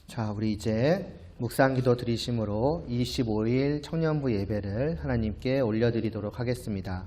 자, 우리 이제 묵상기도 드리심으로 25일 청년부 예배를 하나님께 올려드리도록 하겠습니다.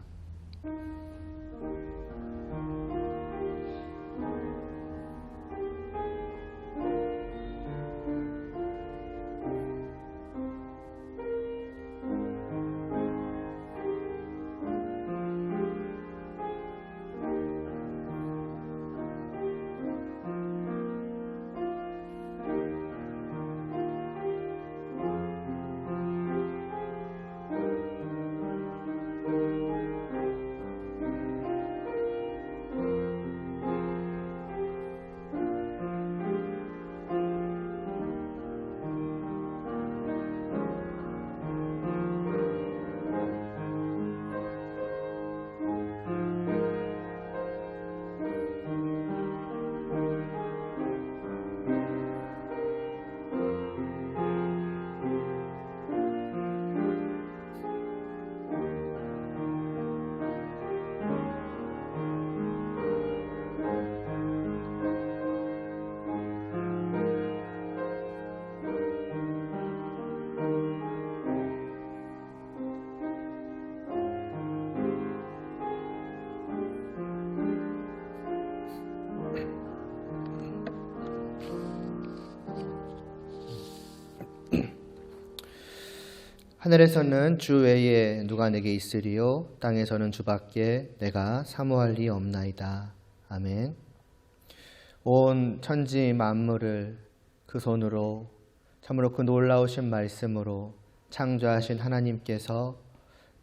하늘에서는 주 외에 누가 내게 있으리요 땅에서는 주밖에 내가 사모할 리 없나이다. 아멘. 온 천지 만물을 그 손으로 참으로 그 놀라우신 말씀으로 창조하신 하나님께서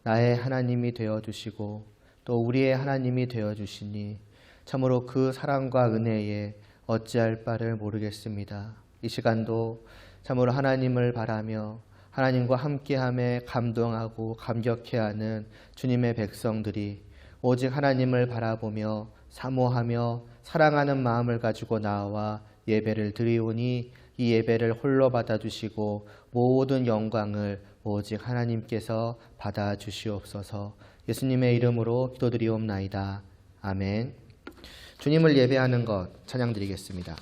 나의 하나님이 되어주시고 또 우리의 하나님이 되어주시니 참으로 그 사랑과 은혜에 어찌할 바를 모르겠습니다. 이 시간도 참으로 하나님을 바라며 하나님과 함께함에 감동하고 감격해하는 주님의 백성들이 오직 하나님을 바라보며 사모하며 사랑하는 마음을 가지고 나와 예배를 드리오니 이 예배를 홀로 받아주시고 모든 영광을 오직 하나님께서 받아주시옵소서. 예수님의 이름으로 기도드리옵나이다. 아멘. 주님을 예배하는 것 찬양드리겠습니다.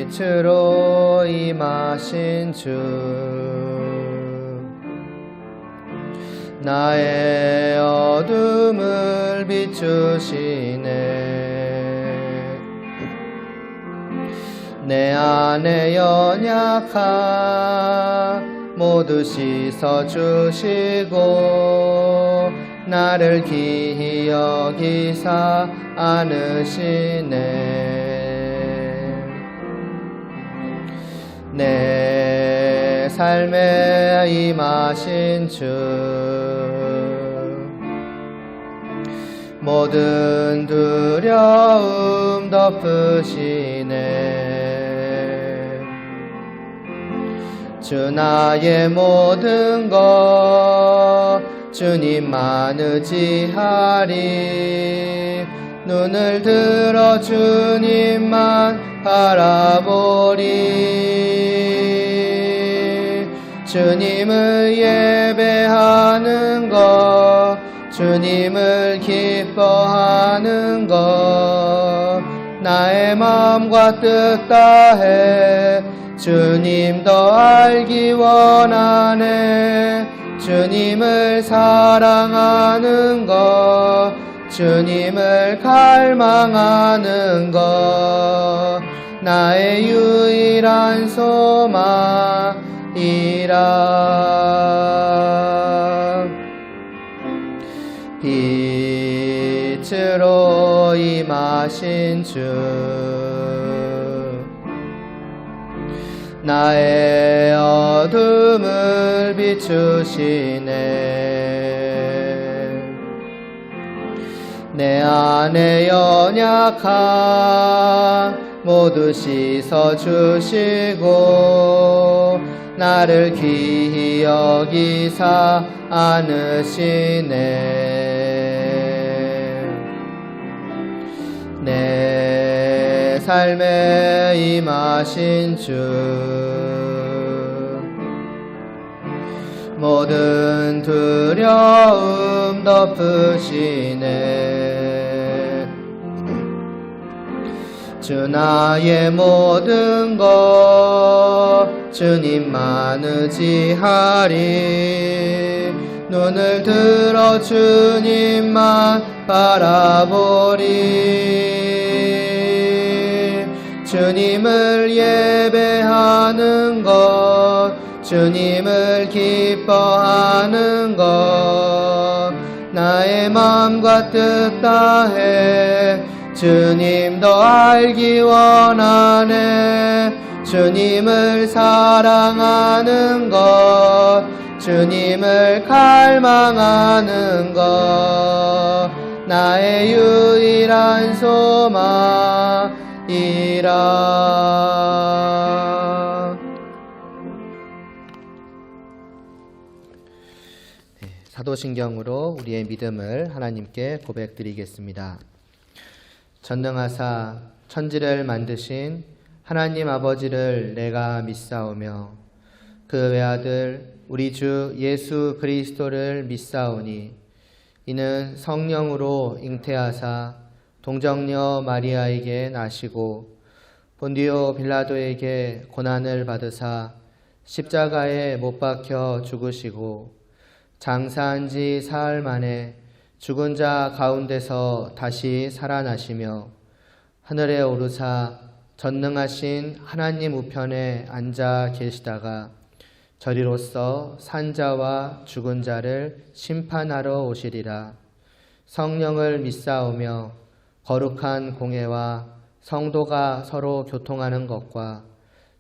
빛으로 임하신 주 나의 어둠을 비추시네. 내 안에 연약함 모두 씻어주시고 나를 기히 여기사 안으시네. 내 삶에 임하신 주 모든 두려움 덮으시네. 주 나의 모든 것 주님만 의지하리. 눈을 들어 주님만 바라보리. 주님을 예배하는 것 주님을 기뻐하는 것 나의 마음과 뜻 다해 주님 더 알기 원하네. 주님을 사랑하는 것 주님을 갈망하는 것 나의 유일한 소망이라. 빛으로 임하신 주 나의 어둠을 비추시네. 내 안에 연약함 모두 씻어주시고 나를 귀히 여기사 안으시네. 내 삶에 임하신 주 모든 두려움 덮으시네. 주 나의 모든 것 주님만 의지하리. 눈을 들어 주님만 바라보리. 주님을 예배하는 것, 주님을 기뻐하는 것, 나의 마음과 뜻 다해 주님 더 알기 원하네. 주님을 사랑하는 것, 주님을 갈망하는 것, 나의 유일한 소망이라. 사도신경으로 우리의 믿음을 하나님께 고백드리겠습니다. 전능하사 천지를 만드신 하나님 아버지를 내가 믿사오며 그 외아들 우리 주 예수 그리스도를 믿사오니 이는 성령으로 잉태하사 동정녀 마리아에게 나시고 본디오 빌라도에게 고난을 받으사 십자가에 못 박혀 죽으시고 장사한 지 사흘 만에 죽은 자 가운데서 다시 살아나시며 하늘에 오르사 전능하신 하나님 우편에 앉아 계시다가 저리로서 산자와 죽은 자를 심판하러 오시리라. 성령을 믿사오며 거룩한 공회와 성도가 서로 교통하는 것과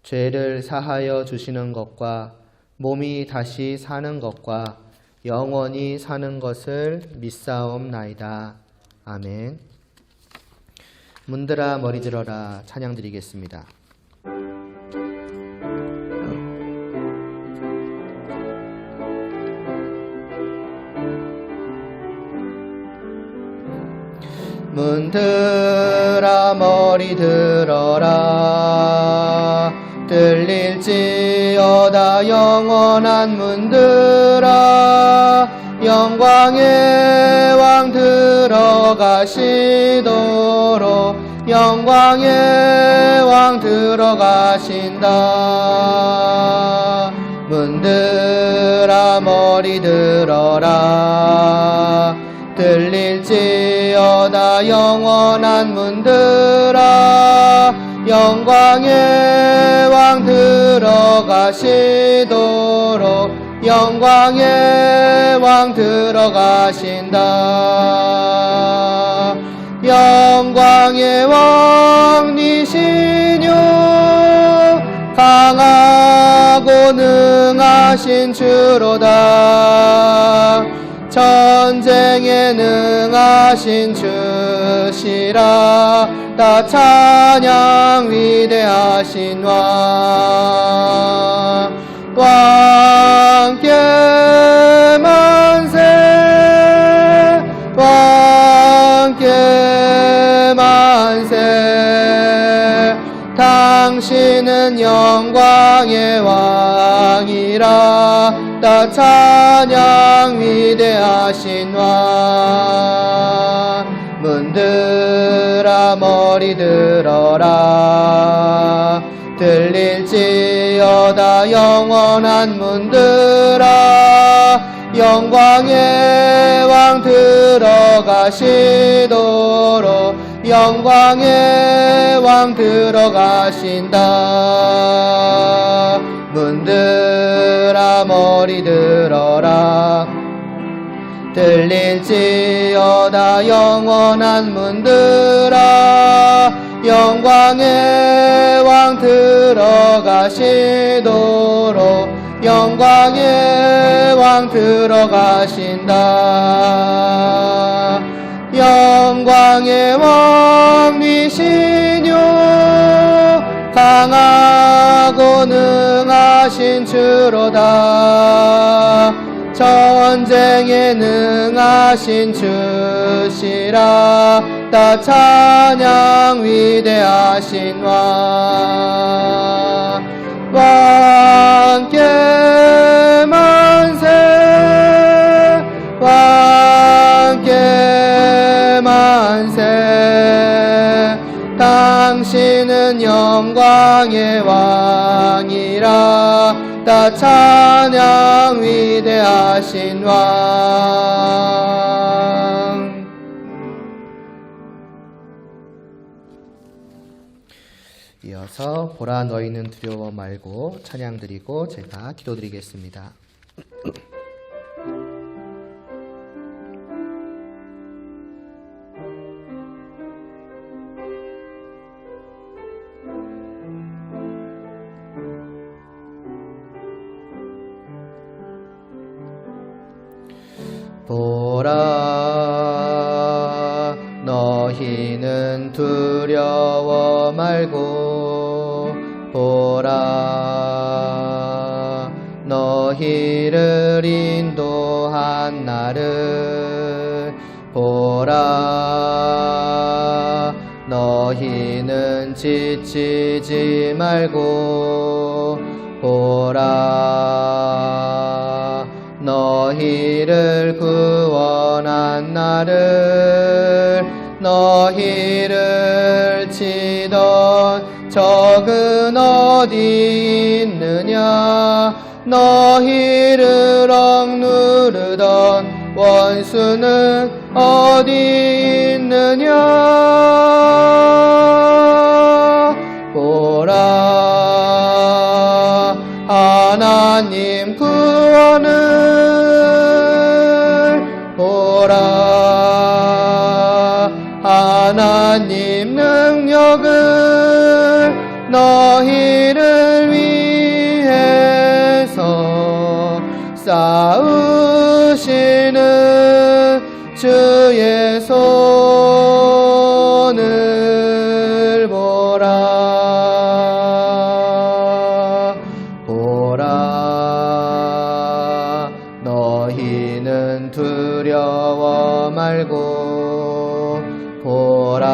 죄를 사하여 주시는 것과 몸이 다시 사는 것과 영원히 사는 것을 믿사옵나이다. 아멘. 문들아 머리 들어라 찬양 드리겠습니다. 문들아 머리 들어라 들릴지어다 영원한 문들아 영광의 왕 들어가시도록 영광의 왕 들어가신다. 문들아 머리 들어라 들릴지어다 영원한 문들아 영광의 왕 들어가시도록 영광의 왕 들어가신다. 영광의 왕이시뇨 강하고 능하신 주로다. 전쟁에 능하신 주시라. 다 찬양 위대하신 왕 왕께 만세 왕께 만세 당신은 영광의 왕이라. 다 찬양 위대하신 왕 문들아 머리 들어라 들릴지어다 영원한 문들아 영광의 왕 들어가시도록 영광의 왕 들어가신다. 문들아 머리 들어라 들릴지어다 영원한 문들아 영광의 왕 들어가시도록 영광의 왕 들어가신다. 영광의 왕이시뇨 강하고 능하신 주로다. 전쟁에 능하신 주시라. 다 찬양 위대하신 왕께 만세 왕께 만세 당신은 영광의 왕이라 다 찬양 위대하신 왕. 이어서 보라 너희는 두려워 말고 찬양 드리고 제가 기도 드리겠습니다. 보라 너희는 두려워 말고 보라 너희를 인도한 나를 보라 너희는 지치지 말고 보라 너희를 구원한 나를 너희를 치던 적은 어디 있느냐 너희를 억누르던 원수는 어디 있느냐 보라 하나님 구원을 보라 하나님 능력을 너희를 위해서 쌓으시는 주의 손을 보라 보라 너희는 두려워 말고 보라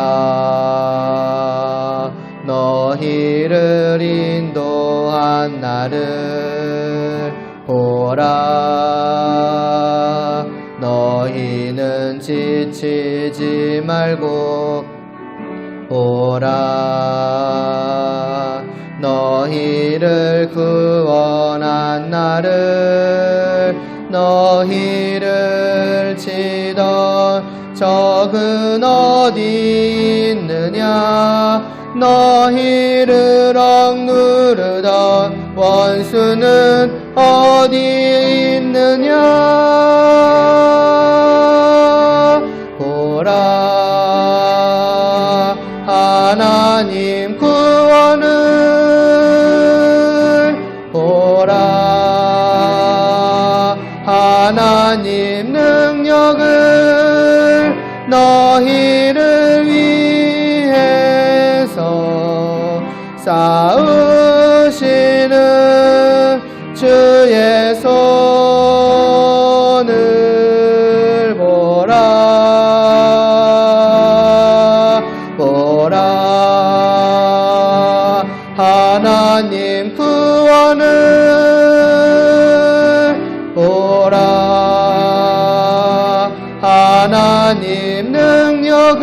너희를 인도한 나를 보라 너희는 지치지 말고 보라 너희를 구원한 나를 너희를 치던 적은 어디 있느냐 너희를 억누르던 원수는 어디 있느냐 보라 하나님 구원을 보라 하나님 능력을 너희를 위해서 쌓으시는 주의 손을 보라 보라 하나님 구원을 보라 하나님 능력을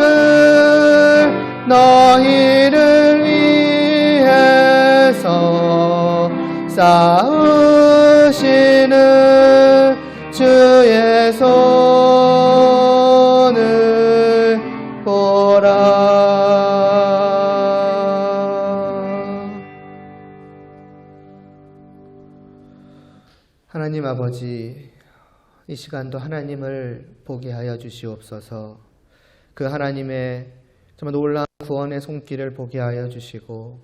너희를 위해서 쌓으시는 주의 손을 보라. 하나님 아버지, 이 시간도 하나님을 보게 하여 주시옵소서. 그 하나님의 정말 놀라운 구원의 손길을 보게 하여 주시고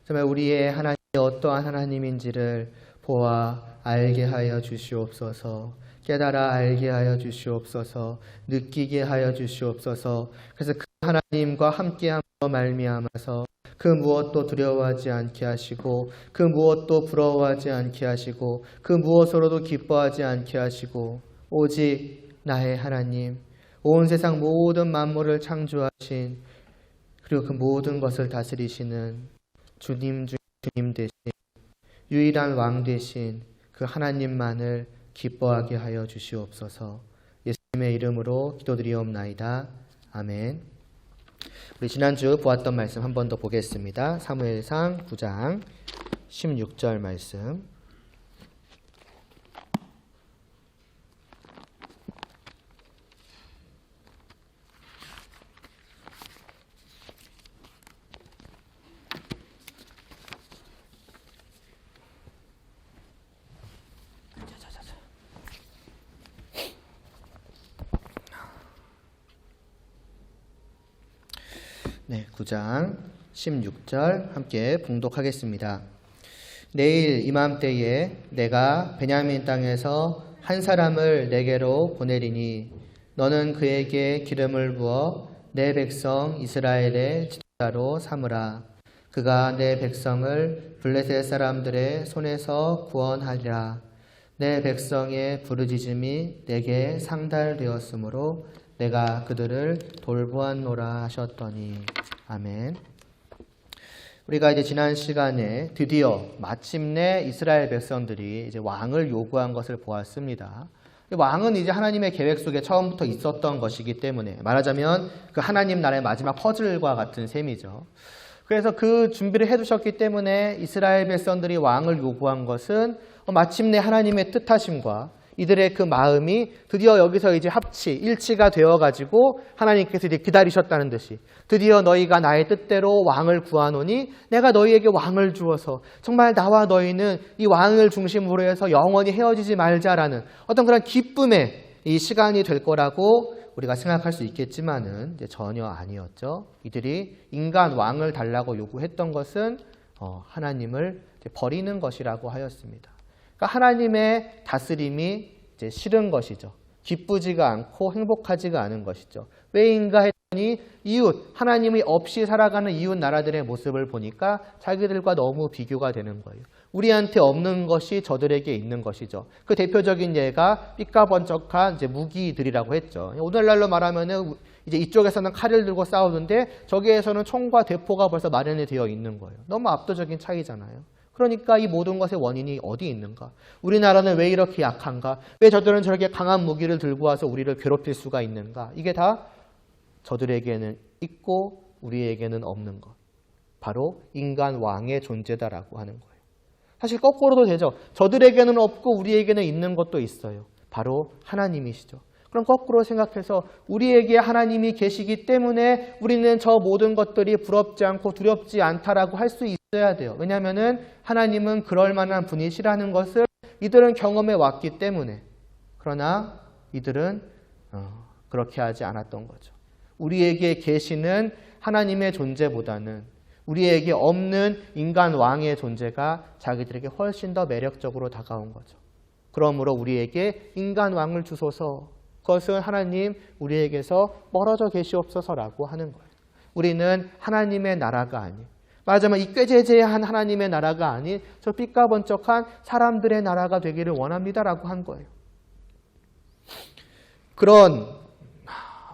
정말 우리의 하나님이 어떠한 하나님인지를 보아 알게 하여 주시옵소서. 깨달아 알게 하여 주시옵소서. 느끼게 하여 주시옵소서. 그래서 그 하나님과 함께함으로 말미암아서 그 무엇도 두려워하지 않게 하시고 그 무엇도 부러워하지 않게 하시고 그 무엇으로도 기뻐하지 않게 하시고 오직 나의 하나님, 온 세상 모든 만물을 창조하신 그리고 그 모든 것을 다스리시는 주님 되신 유일한 왕 되신 그 하나님만을 기뻐하게 하여 주시옵소서. 예수님의 이름으로 기도드리옵나이다. 아멘. 우리 지난주 보았던 말씀 한 번 더 보겠습니다. 사무엘상 9장 16절 말씀. 네, 9장 16절 함께 봉독하겠습니다. 내일 이맘때에 내가 베냐민 땅에서 한 사람을 내게로 보내리니 너는 그에게 기름을 부어 내 백성 이스라엘의 지도자로 삼으라. 그가 내 백성을 블레셋 사람들의 손에서 구원하리라. 내 백성의 부르짖음이 내게 상달되었으므로 내가 그들을 돌보았노라 하셨더니. 아멘. 우리가 이제 지난 시간에 드디어 마침내 이스라엘 백성들이 이제 왕을 요구한 것을 보았습니다. 왕은 이제 하나님의 계획 속에 처음부터 있었던 것이기 때문에 말하자면 그 하나님 나라의 마지막 퍼즐과 같은 셈이죠. 그래서 그 준비를 해두셨기 때문에 이스라엘 백성들이 왕을 요구한 것은 마침내 하나님의 뜻하심과 이들의 그 마음이 드디어 여기서 이제 일치가 되어가지고 하나님께서 이제 기다리셨다는 듯이 드디어 너희가 나의 뜻대로 왕을 구하노니 내가 너희에게 왕을 주어서 정말 나와 너희는 이 왕을 중심으로 해서 영원히 헤어지지 말자라는 어떤 그런 기쁨의 이 시간이 될 거라고 우리가 생각할 수 있겠지만은 이제 전혀 아니었죠. 이들이 인간 왕을 달라고 요구했던 것은 하나님을 버리는 것이라고 하였습니다. 그러니까 하나님의 다스림이 이제 싫은 것이죠. 기쁘지가 않고 행복하지가 않은 것이죠. 왜인가 했더니 이웃, 하나님이 없이 살아가는 이웃 나라들의 모습을 보니까 자기들과 너무 비교가 되는 거예요. 우리한테 없는 것이 저들에게 있는 것이죠. 그 대표적인 예가 삐까번쩍한 이제 무기들이라고 했죠. 오늘날로 말하면은 이제 이쪽에서는 칼을 들고 싸우는데 저기에서는 총과 대포가 벌써 마련이 되어 있는 거예요. 너무 압도적인 차이잖아요. 그러니까 이 모든 것의 원인이 어디 있는가? 우리나라는 왜 이렇게 약한가? 왜 저들은 저렇게 강한 무기를 들고 와서 우리를 괴롭힐 수가 있는가? 이게 다 저들에게는 있고 우리에게는 없는 것. 바로 인간 왕의 존재다라고 하는 거예요. 사실 거꾸로도 되죠. 저들에게는 없고 우리에게는 있는 것도 있어요. 바로 하나님이시죠. 그럼 거꾸로 생각해서 우리에게 하나님이 계시기 때문에 우리는 저 모든 것들이 부럽지 않고 두렵지 않다라고 할 수 있어야 돼요. 왜냐하면 하나님은 그럴 만한 분이시라는 것을 이들은 경험해 왔기 때문에. 그러나 이들은 그렇게 하지 않았던 거죠. 우리에게 계시는 하나님의 존재보다는 우리에게 없는 인간 왕의 존재가 자기들에게 훨씬 더 매력적으로 다가온 거죠. 그러므로 우리에게 인간 왕을 주소서. 그것은 하나님 우리에게서 멀어져 계시옵소서라고 하는 거예요. 우리는 하나님의 나라가 아닌, 말하자면 이 꾀죄죄한 하나님의 나라가 아닌 저 삐까번쩍한 사람들의 나라가 되기를 원합니다라고 한 거예요. 그런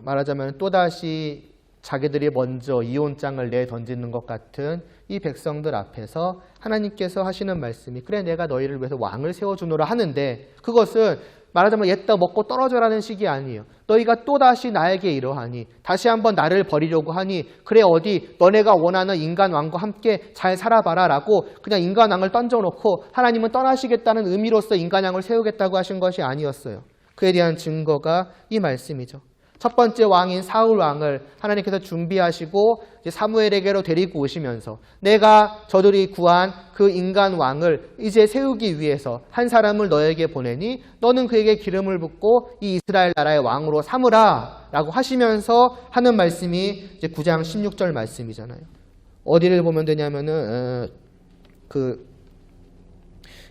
말하자면 또다시 자기들이 먼저 이혼장을 내던지는 것 같은 이 백성들 앞에서 하나님께서 하시는 말씀이 그래 내가 너희를 위해서 왕을 세워주노라 하는데 그것은 말하자면 옛다 먹고 떨어져라는 식이 아니에요. 너희가 또다시 나에게 이러하니 다시 한번 나를 버리려고 하니 그래 어디 너네가 원하는 인간 왕과 함께 잘 살아봐라 라고 그냥 인간 왕을 던져놓고 하나님은 떠나시겠다는 의미로서 인간 왕을 세우겠다고 하신 것이 아니었어요. 그에 대한 증거가 이 말씀이죠. 첫 번째 왕인 사울 왕을 하나님께서 준비하시고 이제 사무엘에게로 데리고 오시면서 내가 저들이 구한 그 인간 왕을 이제 세우기 위해서 한 사람을 너에게 보내니 너는 그에게 기름을 붓고 이 이스라엘 나라의 왕으로 삼으라 라고 하시면서 하는 말씀이 이제 9장 16절 말씀이잖아요. 어디를 보면 되냐면은 그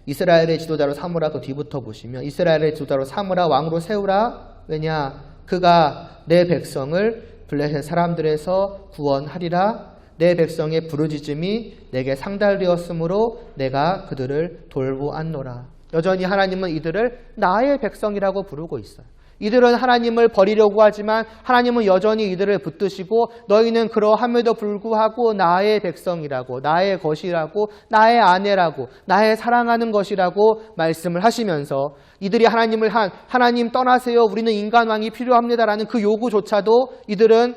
이스라엘의 지도자로 삼으라 그 뒤부터 보시면 이스라엘의 지도자로 삼으라 왕으로 세우라 왜냐 그가 내 백성을 블레셋 사람들에서 구원하리라. 내 백성의 부르짖음이 내게 상달되었으므로 내가 그들을 돌보았노라. 여전히 하나님은 이들을 나의 백성이라고 부르고 있어요. 이들은 하나님을 버리려고 하지만 하나님은 여전히 이들을 붙드시고 너희는 그러함에도 불구하고 나의 백성이라고, 나의 것이라고, 나의 아내라고, 나의 사랑하는 것이라고 말씀을 하시면서 이들이 하나님 떠나세요, 우리는 인간왕이 필요합니다라는 그 요구조차도 이들은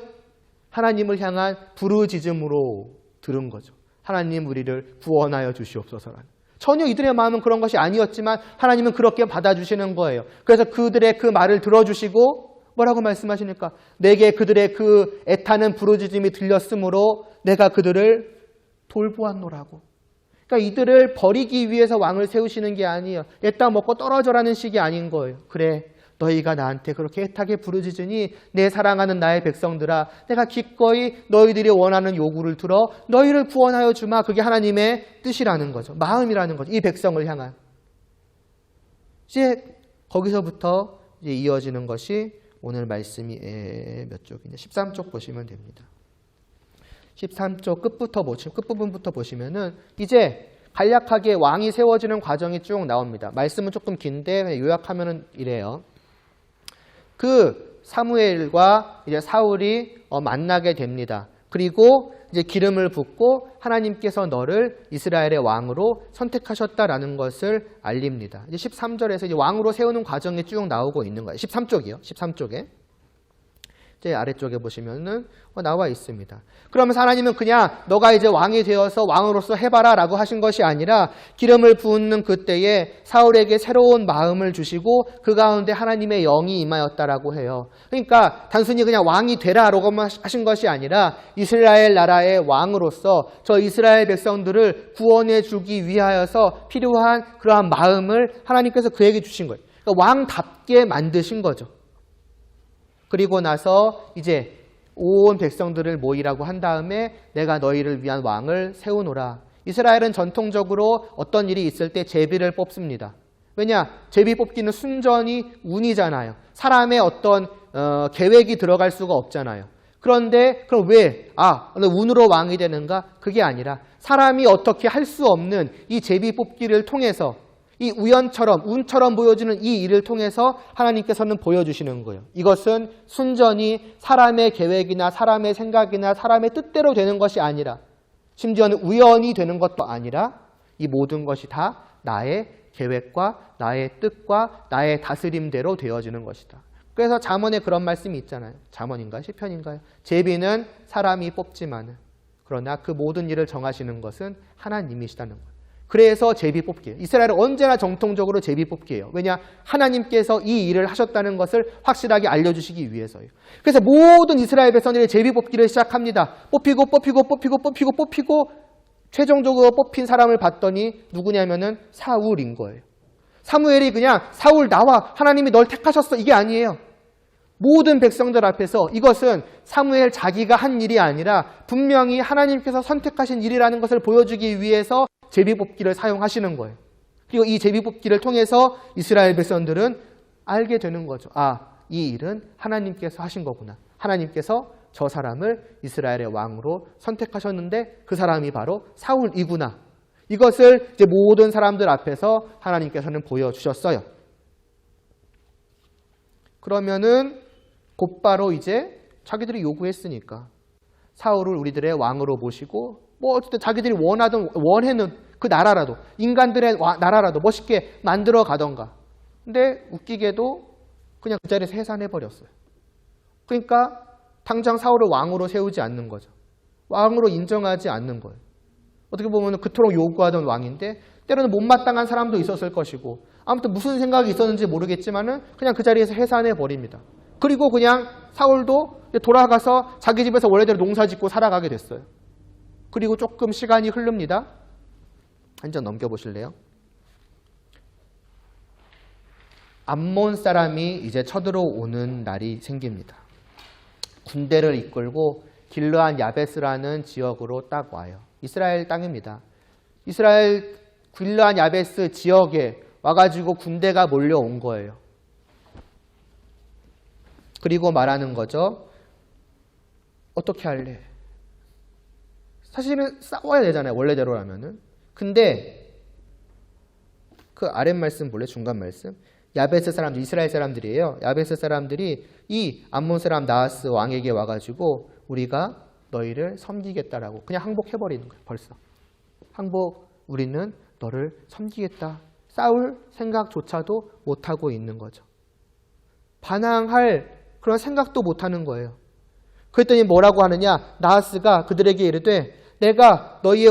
하나님을 향한 부르짖음으로 들은 거죠. 하나님 우리를 구원하여 주시옵소서라는. 전혀 이들의 마음은 그런 것이 아니었지만 하나님은 그렇게 받아주시는 거예요. 그래서 그들의 그 말을 들어주시고 뭐라고 말씀하시니까 내게 그들의 그 애타는 부르짖음이 들렸으므로 내가 그들을 돌보았노라고. 그러니까 이들을 버리기 위해서 왕을 세우시는 게 아니에요. 애따 먹고 떨어져라는 식이 아닌 거예요. 그래, 너희가 나한테 그렇게 애타게 부르짖으니 내 사랑하는 나의 백성들아, 내가 기꺼이 너희들이 원하는 요구를 들어 너희를 구원하여 주마. 그게 하나님의 뜻이라는 거죠. 마음이라는 거죠. 이 백성을 향한. 이제 거기서부터 이제 이어지는 것이 오늘 말씀이 몇 쪽이냐? 13쪽 보시면 됩니다. 13쪽 끝부분부터 보시면은 이제 간략하게 왕이 세워지는 과정이 쭉 나옵니다. 말씀은 조금 긴데 요약하면은 이래요. 그 사무엘과 이제 사울이 만나게 됩니다. 그리고 이제 기름을 붓고 하나님께서 너를 이스라엘의 왕으로 선택하셨다라는 것을 알립니다. 이제 13절에서 이제 왕으로 세우는 과정이 쭉 나오고 있는 거예요. 13쪽이요. 13쪽에. 이제 아래쪽에 보시면은 나와 있습니다. 그러면서 하나님은 그냥 너가 이제 왕이 되어서 왕으로서 해봐라 라고 하신 것이 아니라 기름을 부은 그때에 사울에게 새로운 마음을 주시고 그 가운데 하나님의 영이 임하였다라고 해요. 그러니까 단순히 그냥 왕이 되라라고만 하신 것이 아니라 이스라엘 나라의 왕으로서 저 이스라엘 백성들을 구원해 주기 위하여서 필요한 그러한 마음을 하나님께서 그에게 주신 거예요. 그러니까 왕답게 만드신 거죠. 그리고 나서 이제 온 백성들을 모이라고 한 다음에 내가 너희를 위한 왕을 세우노라. 이스라엘은 전통적으로 어떤 일이 있을 때 제비를 뽑습니다. 왜냐? 제비 뽑기는 순전히 운이잖아요. 사람의 어떤 계획이 들어갈 수가 없잖아요. 그런데 그럼 왜? 운으로 왕이 되는가? 그게 아니라 사람이 어떻게 할 수 없는 이 제비 뽑기를 통해서 이 우연처럼 운처럼 보여주는 이 일을 통해서 하나님께서는 보여주시는 거예요. 이것은 순전히 사람의 계획이나 사람의 생각이나 사람의 뜻대로 되는 것이 아니라 심지어는 우연이 되는 것도 아니라 이 모든 것이 다 나의 계획과 나의 뜻과 나의 다스림대로 되어지는 것이다. 그래서 잠언에 그런 말씀이 있잖아요. 잠언인가요? 시편인가요? 제비는 사람이 뽑지만은 그러나 그 모든 일을 정하시는 것은 하나님이시다는 거예요. 그래서 제비 뽑기예요. 이스라엘은 언제나 정통적으로 제비 뽑기예요. 왜냐? 하나님께서 이 일을 하셨다는 것을 확실하게 알려주시기 위해서예요. 그래서 모든 이스라엘 백성들이 제비 뽑기를 시작합니다. 뽑히고 최종적으로 뽑힌 사람을 봤더니 누구냐면은 사울인 거예요. 사무엘이 그냥 사울 나와, 하나님이 널 택하셨어, 이게 아니에요. 모든 백성들 앞에서 이것은 사무엘 자기가 한 일이 아니라 분명히 하나님께서 선택하신 일이라는 것을 보여주기 위해서 제비뽑기를 사용하시는 거예요. 그리고 이 제비뽑기를 통해서 이스라엘 백성들은 알게 되는 거죠. 이 일은 하나님께서 하신 거구나. 하나님께서 저 사람을 이스라엘의 왕으로 선택하셨는데 그 사람이 바로 사울이구나. 이것을 이제 모든 사람들 앞에서 하나님께서는 보여주셨어요. 그러면은 곧바로 이제 자기들이 요구했으니까 사울을 우리들의 왕으로 모시고 어쨌든 자기들이 원해는 그 나라라도 인간들의 나라라도 멋있게 만들어 가던가. 근데 웃기게도 그냥 그 자리에서 해산해버렸어요. 그러니까 당장 사울을 왕으로 세우지 않는 거죠. 왕으로 인정하지 않는 거예요. 어떻게 보면 그토록 요구하던 왕인데 때로는 못마땅한 사람도 있었을 것이고 아무튼 무슨 생각이 있었는지 모르겠지만은 그냥 그 자리에서 해산해버립니다. 그리고 그냥 사울도 돌아가서 자기 집에서 원래대로 농사 짓고 살아가게 됐어요. 그리고 조금 시간이 흐릅니다. 한 장 넘겨보실래요? 암몬 사람이 이제 쳐들어오는 날이 생깁니다. 군대를 이끌고 길르한 야베스라는 지역으로 딱 와요. 이스라엘 땅입니다. 이스라엘 길르한 야베스 지역에 와가지고 군대가 몰려온 거예요. 그리고 말하는 거죠. 어떻게 할래? 사실은 싸워야 되잖아요. 원래대로라면은. 근데 그 아랫 말씀 볼래? 중간 말씀. 야베스 사람들, 이스라엘 사람들이에요. 야베스 사람들이 이 암몬 사람 나하스 왕에게 와가지고 우리가 너희를 섬기겠다라고 그냥 항복해버리는 거예요. 벌써. 항복, 우리는 너를 섬기겠다. 싸울 생각조차도 못하고 있는 거죠. 반항할 그런 생각도 못하는 거예요. 그랬더니 뭐라고 하느냐? 나하스가 그들에게 이르되 내가 너희의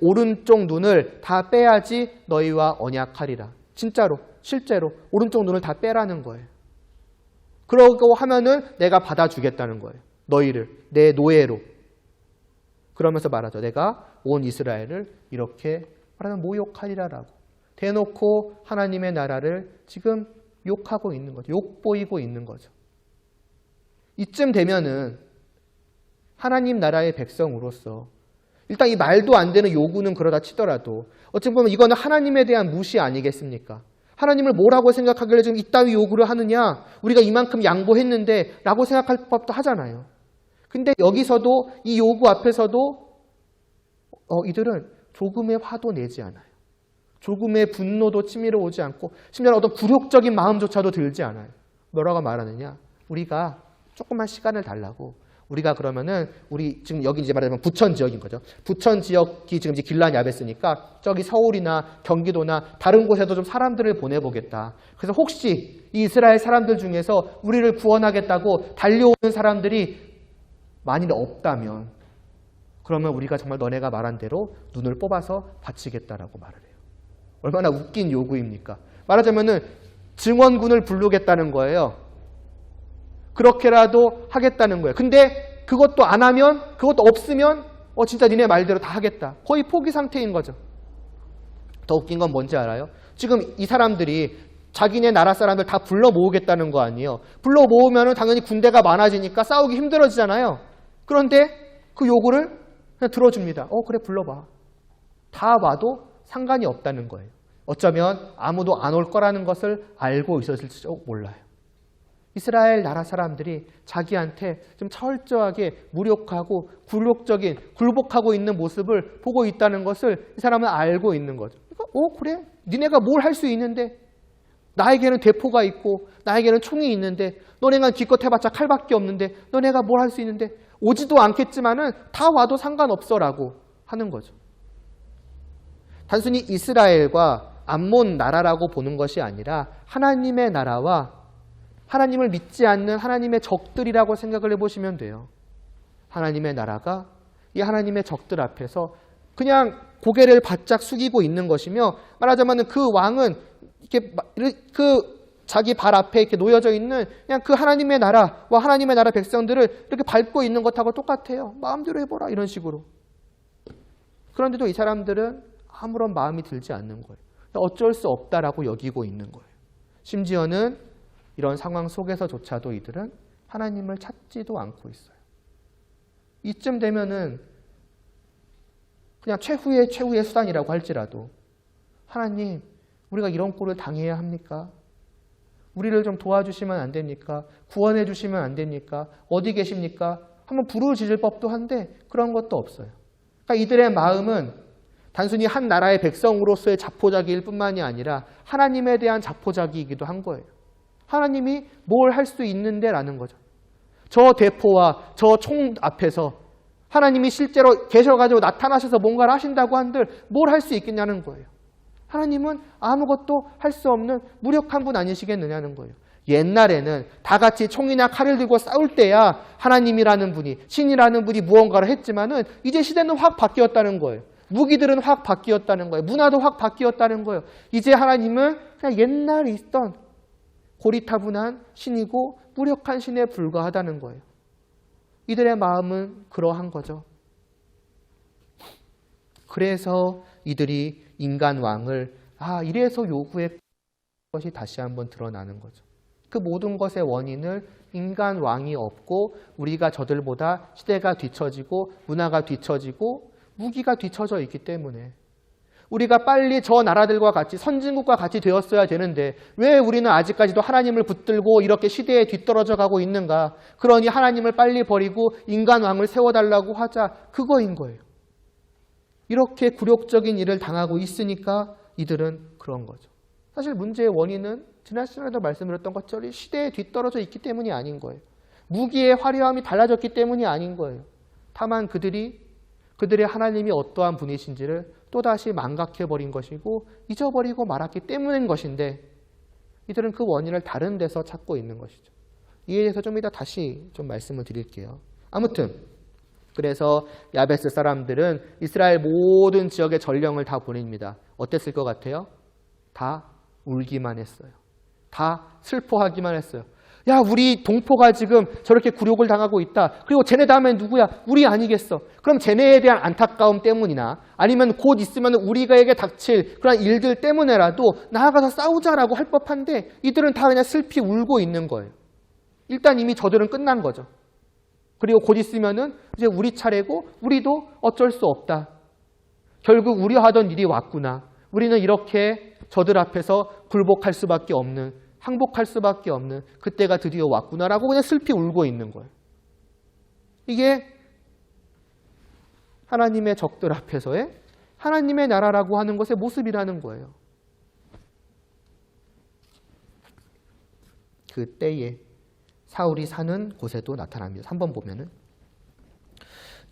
오른쪽 눈을 다 빼야지 너희와 언약하리라. 진짜로, 실제로 오른쪽 눈을 다 빼라는 거예요. 그러고 하면은 내가 받아주겠다는 거예요. 너희를 내 노예로. 그러면서 말하죠. 내가 온 이스라엘을 이렇게 말하면 모욕하리라라고. 대놓고 하나님의 나라를 지금 욕하고 있는 거죠. 욕보이고 있는 거죠. 이쯤 되면은 하나님 나라의 백성으로서 일단 이 말도 안 되는 요구는 그러다 치더라도 어찌 보면 이거는 하나님에 대한 무시 아니겠습니까? 하나님을 뭐라고 생각하길래 지금 이따위 요구를 하느냐? 우리가 이만큼 양보했는데 라고 생각할 법도 하잖아요. 근데 여기서도 이 요구 앞에서도 이들은 조금의 화도 내지 않아요. 조금의 분노도 치밀어 오지 않고 심지어 어떤 굴욕적인 마음조차도 들지 않아요. 뭐라고 말하느냐? 우리가 조금만 시간을 달라고. 우리가 그러면은 우리 지금 여기 이제 말하자면 부천 지역인 거죠. 부천 지역이 지금 이제 길란 야베스니까 저기 서울이나 경기도나 다른 곳에도 좀 사람들을 보내보겠다. 그래서 혹시 이 이스라엘 사람들 중에서 우리를 구원하겠다고 달려오는 사람들이 만일 없다면 그러면 우리가 정말 너네가 말한 대로 눈을 뽑아서 바치겠다라고 말을 해요. 얼마나 웃긴 요구입니까? 말하자면은 증원군을 부르겠다는 거예요. 그렇게라도 하겠다는 거예요. 근데 그것도 안 하면, 그것도 없으면 진짜 니네 말대로 다 하겠다. 거의 포기 상태인 거죠. 더 웃긴 건 뭔지 알아요? 지금 이 사람들이 자기네 나라 사람들 다 불러 모으겠다는 거 아니에요. 불러 모으면 당연히 군대가 많아지니까 싸우기 힘들어지잖아요. 그런데 그 요구를 그냥 들어줍니다. 그래 불러봐. 다 와도 상관이 없다는 거예요. 어쩌면 아무도 안 올 거라는 것을 알고 있었을지도 몰라요. 이스라엘 나라 사람들이 자기한테 좀 철저하게 무력하고 굴복하고 있는 모습을 보고 있다는 것을 이 사람은 알고 있는 거죠. 그러니까, 그래? 니네가 뭘 할 수 있는데? 나에게는 대포가 있고 나에게는 총이 있는데 너네가 기껏 해봤자 칼밖에 없는데 너네가 뭘 할 수 있는데 오지도 않겠지만은 다 와도 상관없어라고 하는 거죠. 단순히 이스라엘과 암몬 나라라고 보는 것이 아니라 하나님의 나라와 하나님을 믿지 않는 하나님의 적들이라고 생각을 해보시면 돼요. 하나님의 나라가 이 하나님의 적들 앞에서 그냥 고개를 바짝 숙이고 있는 것이며 말하자면 그 왕은 이렇게 자기 발 앞에 이렇게 놓여져 있는 그냥 그 하나님의 나라와 하나님의 나라 백성들을 이렇게 밟고 있는 것하고 똑같아요. 마음대로 해보라 이런 식으로. 그런데도 이 사람들은 아무런 마음이 들지 않는 거예요. 어쩔 수 없다라고 여기고 있는 거예요. 심지어는 이런 상황 속에서조차도 이들은 하나님을 찾지도 않고 있어요. 이쯤 되면은 그냥 최후의 수단이라고 할지라도 하나님, 우리가 이런 꼴을 당해야 합니까? 우리를 좀 도와주시면 안 됩니까? 구원해 주시면 안 됩니까? 어디 계십니까? 한번 부르짖을 법도 한데 그런 것도 없어요. 그러니까 이들의 마음은 단순히 한 나라의 백성으로서의 자포자기일 뿐만이 아니라 하나님에 대한 자포자기이기도 한 거예요. 하나님이 뭘 할 수 있는데 라는 거죠. 저 대포와 저 총 앞에서 하나님이 실제로 계셔가지고 나타나셔서 뭔가를 하신다고 한들 뭘 할 수 있겠냐는 거예요. 하나님은 아무것도 할 수 없는 무력한 분 아니시겠느냐는 거예요. 옛날에는 다 같이 총이나 칼을 들고 싸울 때야 하나님이라는 분이, 신이라는 분이 무언가를 했지만은 이제 시대는 확 바뀌었다는 거예요. 무기들은 확 바뀌었다는 거예요. 문화도 확 바뀌었다는 거예요. 이제 하나님은 그냥 옛날에 있던 고리타분한 신이고 무력한 신에 불과하다는 거예요. 이들의 마음은 그러한 거죠. 그래서 이들이 인간 왕을 이래서 요구했던 것이 다시 한번 드러나는 거죠. 그 모든 것의 원인을 인간 왕이 없고 우리가 저들보다 시대가 뒤처지고 문화가 뒤처지고 무기가 뒤처져 있기 때문에 우리가 빨리 저 나라들과 같이 선진국과 같이 되었어야 되는데 왜 우리는 아직까지도 하나님을 붙들고 이렇게 시대에 뒤떨어져 가고 있는가? 그러니 하나님을 빨리 버리고 인간 왕을 세워달라고 하자. 그거인 거예요. 이렇게 굴욕적인 일을 당하고 있으니까 이들은 그런 거죠. 사실 문제의 원인은 지난 시간에도 말씀드렸던 것처럼 시대에 뒤떨어져 있기 때문이 아닌 거예요. 무기의 화려함이 달라졌기 때문이 아닌 거예요. 다만 그들의 하나님이 어떠한 분이신지를 또다시 망각해버린 것이고 잊어버리고 말았기 때문인 것인데 이들은 그 원인을 다른 데서 찾고 있는 것이죠. 이에 대해서 좀 이따 다시 좀 말씀을 드릴게요. 아무튼 그래서 야베스 사람들은 이스라엘 모든 지역의 전령을 다 보냅니다. 어땠을 것 같아요? 다 울기만 했어요. 다 슬퍼하기만 했어요. 야, 우리 동포가 지금 저렇게 굴욕을 당하고 있다. 그리고 쟤네 다음엔 누구야? 우리 아니겠어. 그럼 쟤네에 대한 안타까움 때문이나 아니면 곧 있으면 우리가에게 닥칠 그런 일들 때문에라도 나아가서 싸우자라고 할 법한데 이들은 다 그냥 슬피 울고 있는 거예요. 일단 이미 저들은 끝난 거죠. 그리고 곧 있으면은 이제 우리 차례고 우리도 어쩔 수 없다. 결국 우려하던 일이 왔구나. 우리는 이렇게 저들 앞에서 굴복할 수밖에 없는, 항복할 수밖에 없는 그때가 드디어 왔구나라고 그냥 슬피 울고 있는 거예요. 이게 하나님의 적들 앞에서의 하나님의 나라라고 하는 것의 모습이라는 거예요. 그때에 사울이 사는 곳에도 나타납니다. 3번 보면은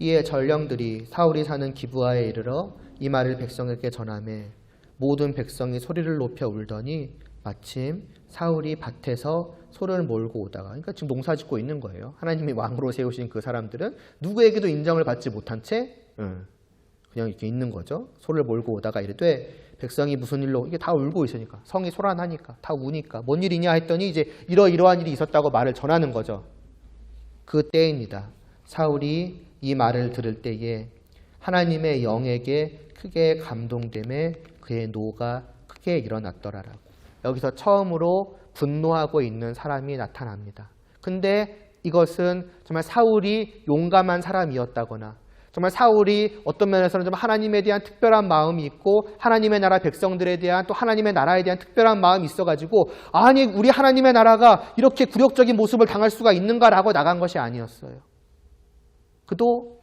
이에 전령들이 사울이 사는 기브아에 이르러 이 말을 백성에게 전하매 모든 백성이 소리를 높여 울더니 마침 사울이 밭에서 소를 몰고 오다가 그러니까 지금 농사 짓고 있는 거예요. 하나님이 왕으로 세우신 그 사람들은 누구에게도 인정을 받지 못한 채 그냥 이렇게 있는 거죠. 소를 몰고 오다가 이르되 백성이 무슨 일로 이게 다 울고 있으니까 성이 소란하니까 다 우니까 뭔 일이냐 했더니 이제 이러이러한 일이 있었다고 말을 전하는 거죠. 그 때입니다. 사울이 이 말을 들을 때에 하나님의 영에게 크게 감동됨에 그의 노가 크게 일어났더라라고. 여기서 처음으로 분노하고 있는 사람이 나타납니다. 근데 이것은 정말 사울이 용감한 사람이었다거나 정말 사울이 어떤 면에서는 좀 하나님에 대한 특별한 마음이 있고 하나님의 나라 백성들에 대한 또 하나님의 나라에 대한 특별한 마음이 있어가지고 아니 우리 하나님의 나라가 이렇게 굴욕적인 모습을 당할 수가 있는가라고 나간 것이 아니었어요. 그도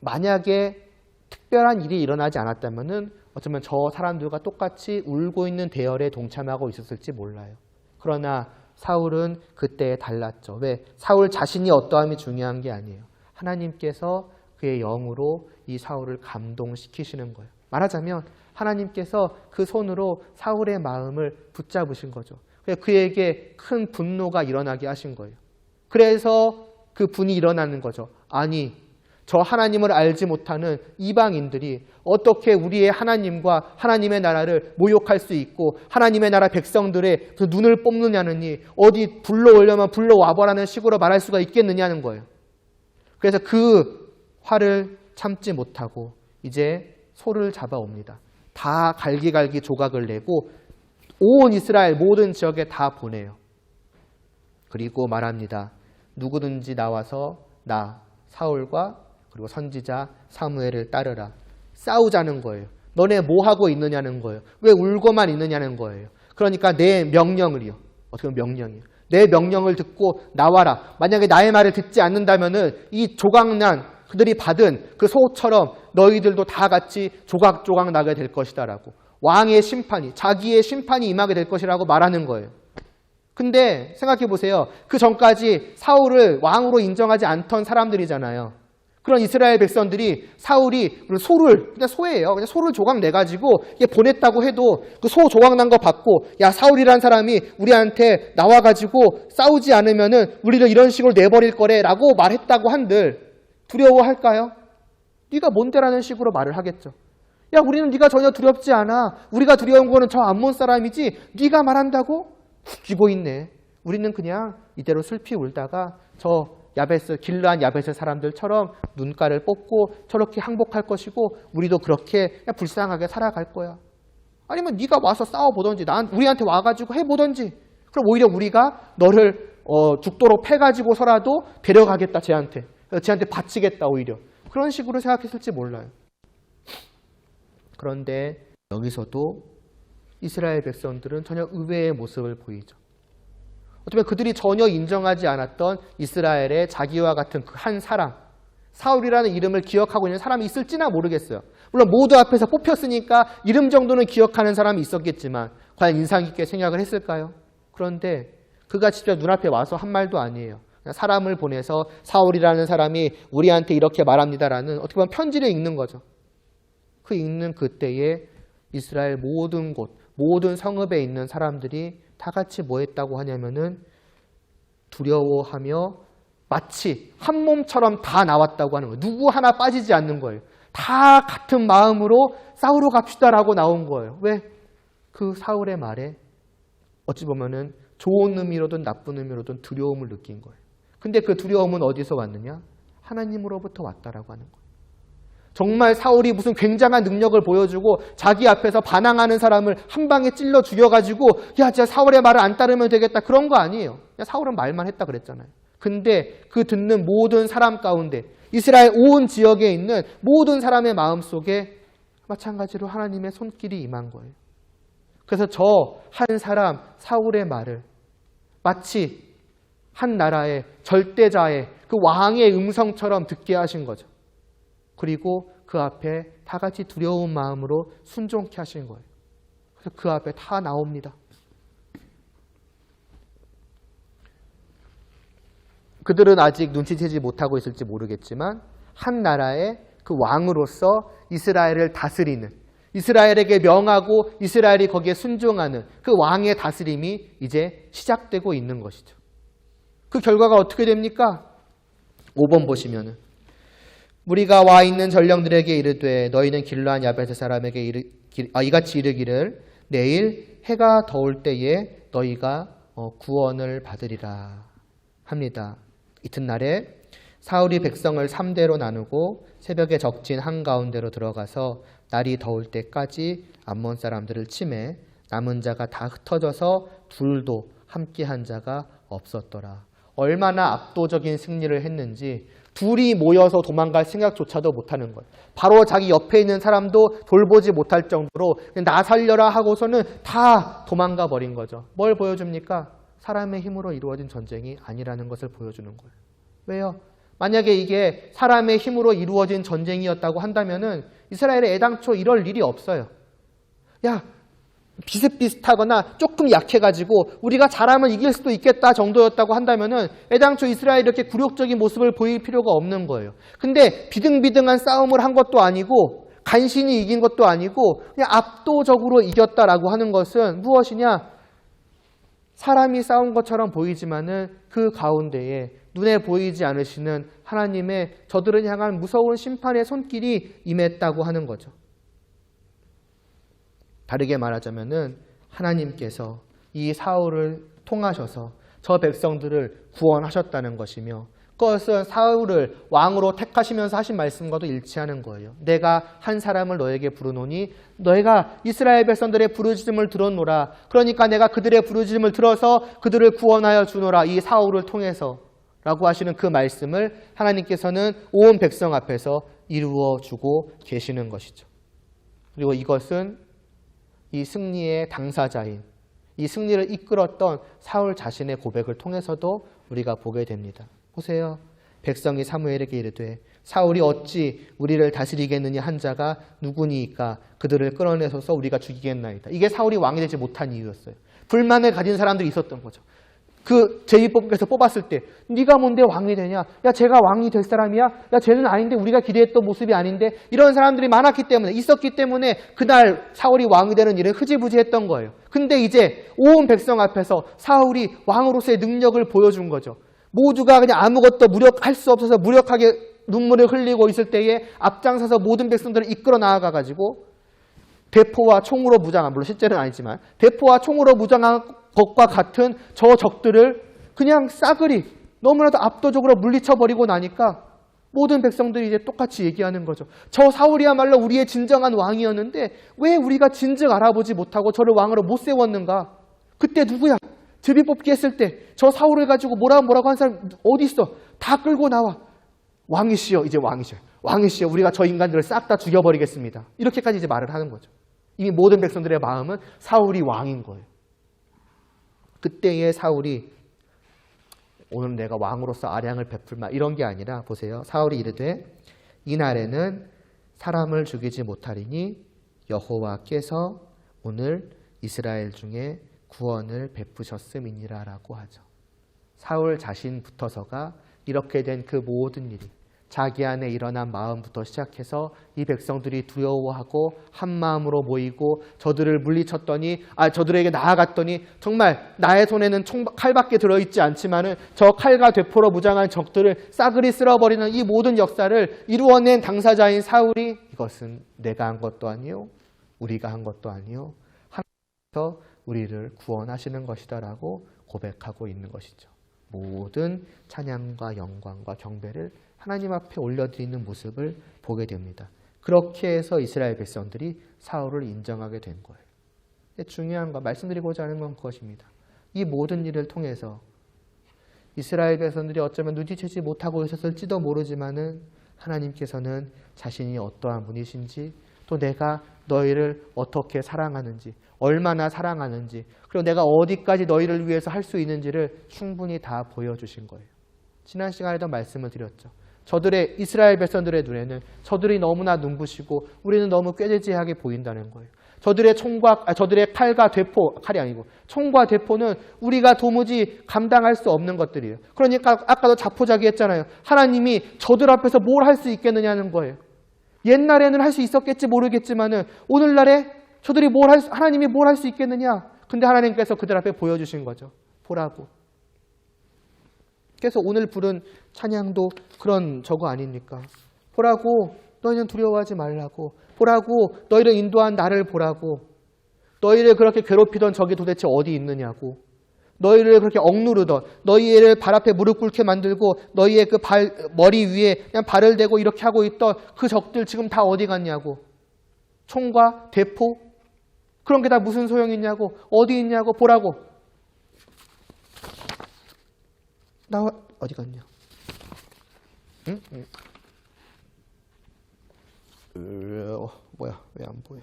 만약에 특별한 일이 일어나지 않았다면은 어쩌면 저 사람들과 똑같이 울고 있는 대열에 동참하고 있었을지 몰라요. 그러나 사울은 그때 달랐죠. 왜? 사울 자신이 어떠함이 중요한 게 아니에요. 하나님께서 그의 영으로 이 사울을 감동시키시는 거예요. 말하자면 하나님께서 그 손으로 사울의 마음을 붙잡으신 거죠. 그에게 큰 분노가 일어나게 하신 거예요. 그래서 그 분이 일어나는 거죠. 아니, 저 하나님을 알지 못하는 이방인들이 어떻게 우리의 하나님과 하나님의 나라를 모욕할 수 있고 하나님의 나라 백성들의 그 눈을 뽑느냐느니 어디 불러오려면 불러와보라는 식으로 말할 수가 있겠느냐는 거예요. 그래서 그 화를 참지 못하고 이제 소를 잡아옵니다. 다 갈기갈기 조각을 내고 온 이스라엘 모든 지역에 다 보내요. 그리고 말합니다. 누구든지 나와서 나 사울과 그리고 선지자 사무엘을 따르라. 싸우자는 거예요. 너네 뭐 하고 있느냐는 거예요. 왜 울고만 있느냐는 거예요. 그러니까 내 명령을요. 어떻게 보면 명령이에요. 내 명령을 듣고 나와라. 만약에 나의 말을 듣지 않는다면은 이 조각난 그들이 받은 그 소처럼 너희들도 다 같이 조각조각 나게 될 것이다라고. 왕의 심판이, 자기의 심판이 임하게 될 것이라고 말하는 거예요. 근데 생각해 보세요. 그 전까지 사울을 왕으로 인정하지 않던 사람들이잖아요. 그런 이스라엘 백성들이 사울이 소를, 그냥 소예요. 그냥 소를 조각 내가지고 보냈다고 해도 그 소 조각 난 거 받고 야, 사울이란 사람이 우리한테 나와가지고 싸우지 않으면은 우리를 이런 식으로 내버릴 거래 라고 말했다고 한들 두려워할까요? 네가 뭔데라는 식으로 말을 하겠죠. 야, 우리는 네가 전혀 두렵지 않아. 우리가 두려운 거는 저 암몬 사람이지. 네가 말한다고? 웃기고 있네. 우리는 그냥 이대로 슬피 울다가 저 야베스, 길르한 야베스 사람들처럼 눈가를 뽑고 저렇게 항복할 것이고 우리도 그렇게 그냥 불쌍하게 살아갈 거야. 아니면 네가 와서 싸워보든지 우리한테 와가지고 해보든지 그럼 오히려 우리가 너를 죽도록 패가지고서라도 데려가겠다 쟤한테 바치겠다 오히려 그런 식으로 생각했을지 몰라요. 그런데 여기서도 이스라엘 백성들은 전혀 의외의 모습을 보이죠. 어쩌면 그들이 전혀 인정하지 않았던 이스라엘의 자기와 같은 그 한 사람, 사울이라는 이름을 기억하고 있는 사람이 있을지나 모르겠어요. 물론 모두 앞에서 뽑혔으니까 이름 정도는 기억하는 사람이 있었겠지만 과연 인상 깊게 생각을 했을까요? 그런데 그가 직접 눈앞에 와서 한 말도 아니에요. 그냥 사람을 보내서 사울이라는 사람이 우리한테 이렇게 말합니다라는 어떻게 보면 편지를 읽는 거죠. 그 읽는 그때에 이스라엘 모든 곳, 모든 성읍에 있는 사람들이 다 같이 뭐 했다고 하냐면은 두려워하며 마치 한 몸처럼 다 나왔다고 하는 거예요. 누구 하나 빠지지 않는 거예요. 다 같은 마음으로 싸우러 갑시다라고 나온 거예요. 왜? 그 사울의 말에 어찌 보면은 좋은 의미로든 나쁜 의미로든 두려움을 느낀 거예요. 근데 그 두려움은 어디서 왔느냐? 하나님으로부터 왔다라고 하는 거예요. 정말 사울이 무슨 굉장한 능력을 보여주고 자기 앞에서 반항하는 사람을 한 방에 찔러 죽여가지고 야, 진짜 사울의 말을 안 따르면 되겠다. 그런 거 아니에요. 그냥 사울은 말만 했다 그랬잖아요. 근데 그 듣는 모든 사람 가운데 이스라엘 온 지역에 있는 모든 사람의 마음속에 마찬가지로 하나님의 손길이 임한 거예요. 그래서 저 한 사람 사울의 말을 마치 한 나라의 절대자의 그 왕의 음성처럼 듣게 하신 거죠. 그리고 그 앞에 다 같이 두려운 마음으로 순종케 하신 거예요. 그래서 그 앞에 다 나옵니다. 그들은 아직 눈치채지 못하고 있을지 모르겠지만 한 나라의 그 왕으로서 이스라엘을 다스리는, 이스라엘에게 명하고 이스라엘이 거기에 순종하는 그 왕의 다스림이 이제 시작되고 있는 것이죠. 그 결과가 어떻게 됩니까? 5번 보시면은 무리가 와 있는 전령들에게 이르되 너희는 길르한 야베스 사람에게 이같이 이르기를 내일 해가 더울 때에 너희가 구원을 받으리라 합니다. 이튿날에 사울이 백성을 3대로 나누고 새벽에 적진 한가운데로 들어가서 날이 더울 때까지 암몬 사람들을 치매 남은 자가 다 흩어져서 둘도 함께한 자가 없었더라. 얼마나 압도적인 승리를 했는지 둘이 모여서 도망갈 생각조차도 못하는 거예요. 바로 자기 옆에 있는 사람도 돌보지 못할 정도로 나 살려라 하고서는 다 도망가 버린 거죠. 뭘 보여줍니까? 사람의 힘으로 이루어진 전쟁이 아니라는 것을 보여주는 거예요. 왜요? 만약에 이게 사람의 힘으로 이루어진 전쟁이었다고 한다면은 이스라엘에 애당초 이럴 일이 없어요. 야, 비슷비슷하거나 조금 약해가지고 우리가 잘하면 이길 수도 있겠다 정도였다고 한다면은 애당초 이스라엘이 이렇게 굴욕적인 모습을 보일 필요가 없는 거예요. 근데 비등비등한 싸움을 한 것도 아니고 간신히 이긴 것도 아니고 그냥 압도적으로 이겼다라고 하는 것은 무엇이냐? 사람이 싸운 것처럼 보이지만은 그 가운데에 눈에 보이지 않으시는 하나님의 저들을 향한 무서운 심판의 손길이 임했다고 하는 거죠. 다르게 말하자면은 하나님께서 이 사울을 통하셔서 저 백성들을 구원하셨다는 것이며 그것은 사울을 왕으로 택하시면서 하신 말씀과도 일치하는 거예요. 내가 한 사람을 너에게 부르노니 너희가 이스라엘 백성들의 부르짖음을 들었노라. 그러니까 내가 그들의 부르짖음을 들어서 그들을 구원하여 주노라. 이 사울을 통해서 라고 하시는 그 말씀을 하나님께서는 온 백성 앞에서 이루어 주고 계시는 것이죠. 그리고 이것은 이 승리의 당사자인, 이 승리를 이끌었던 사울 자신의 고백을 통해서도 우리가 보게 됩니다. 보세요. 백성이 사무엘에게 이르되 사울이 어찌 우리를 다스리겠느냐 한 자가 누구니이까 그들을 끌어내소서 우리가 죽이겠나이다. 이게 사울이 왕이 되지 못한 이유였어요. 불만을 가진 사람들이 있었던 거죠. 그 제비뽑기에서 뽑았을 때 네가 뭔데 왕이 되냐? 야, 쟤가 왕이 될 사람이야? 야, 쟤는 아닌데 우리가 기대했던 모습이 아닌데 이런 사람들이 많았기 때문에 있었기 때문에 그날 사울이 왕이 되는 일은 흐지부지했던 거예요. 근데 이제 온 백성 앞에서 사울이 왕으로서의 능력을 보여준 거죠. 모두가 그냥 아무것도 할 수 없어서 무력하게 눈물을 흘리고 있을 때에 앞장서서 모든 백성들을 이끌어 나아가가지고 대포와 총으로 무장한, 물론 실제는 아니지만 대포와 총으로 무장한 것과 같은 저 적들을 그냥 싸그리 너무나도 압도적으로 물리쳐버리고 나니까 모든 백성들이 이제 똑같이 얘기하는 거죠. 저 사울이야말로 우리의 진정한 왕이었는데 왜 우리가 진즉 알아보지 못하고 저를 왕으로 못 세웠는가? 그때 누구야? 제비뽑기 했을 때 저 사울을 가지고 뭐라고 한 사람 어디 있어? 다 끌고 나와. 왕이시여, 이제 왕이시여. 왕이시여, 우리가 저 인간들을 싹 다 죽여버리겠습니다. 이렇게까지 이제 말을 하는 거죠. 이미 모든 백성들의 마음은 사울이 왕인 거예요. 그때의 사울이 오늘 내가 왕으로서 아량을 베풀마 이런 게 아니라 보세요. 사울이 이르되 이날에는 사람을 죽이지 못하리니 여호와께서 오늘 이스라엘 중에 구원을 베푸셨음이니라 라고 하죠. 사울 자신부터서가 이렇게 된 그 모든 일이 자기 안에 일어난 마음부터 시작해서 이 백성들이 두려워하고 한 마음으로 모이고 저들을 물리쳤더니 저들에게 나아갔더니 정말 나의 손에는 칼밖에 들어있지 않지만은 저 칼과 대포로 무장한 적들을 싸그리 쓸어버리는 이 모든 역사를 이루어낸 당사자인 사울이 이것은 내가 한 것도 아니요 우리가 한 것도 아니요 하나님께서 우리를 구원하시는 것이다라고 고백하고 있는 것이죠. 모든 찬양과 영광과 경배를 하나님 앞에 올려드리는 모습을 보게 됩니다. 그렇게 해서 이스라엘 백성들이 사울을 인정하게 된 거예요. 중요한 거 말씀드리고자 하는 건 그것입니다. 이 모든 일을 통해서 이스라엘 백성들이 어쩌면 눈치채지 못하고 있었을지도 모르지만은 하나님께서는 자신이 어떠한 분이신지 또 내가 너희를 어떻게 사랑하는지 얼마나 사랑하는지 그리고 내가 어디까지 너희를 위해서 할 수 있는지를 충분히 다 보여주신 거예요. 지난 시간에도 말씀을 드렸죠. 저들의 이스라엘 백성들의 눈에는 저들이 너무나 눈부시고 우리는 너무 꾀지지하게 보인다는 거예요. 저들의 칼과 대포, 칼이 아니고 총과 대포는 우리가 도무지 감당할 수 없는 것들이에요. 그러니까 아까도 자포자기했잖아요. 하나님이 저들 앞에서 뭘 할 수 있겠느냐는 거예요. 옛날에는 할 수 있었겠지 모르겠지만은 오늘날에 저들이 하나님이 뭘 할 수 있겠느냐? 근데 하나님께서 그들 앞에 보여주신 거죠. 보라고. 그래서 오늘 부른 찬양도 그런 저거 아닙니까? 보라고, 너희는 두려워하지 말라고. 보라고, 너희를 인도한 나를 보라고. 너희를 그렇게 괴롭히던 적이 도대체 어디 있느냐고. 너희를 그렇게 억누르던, 너희를 발 앞에 무릎 꿇게 만들고 너희의 그 머리 위에 그냥 발을 대고 이렇게 하고 있던 그 적들 지금 다 어디 갔냐고. 총과 대포? 그런 게 다 무슨 소용이 있냐고. 어디 있냐고. 보라고. 나 어디 갔냐? 응? 뭐야? 왜 안 보여?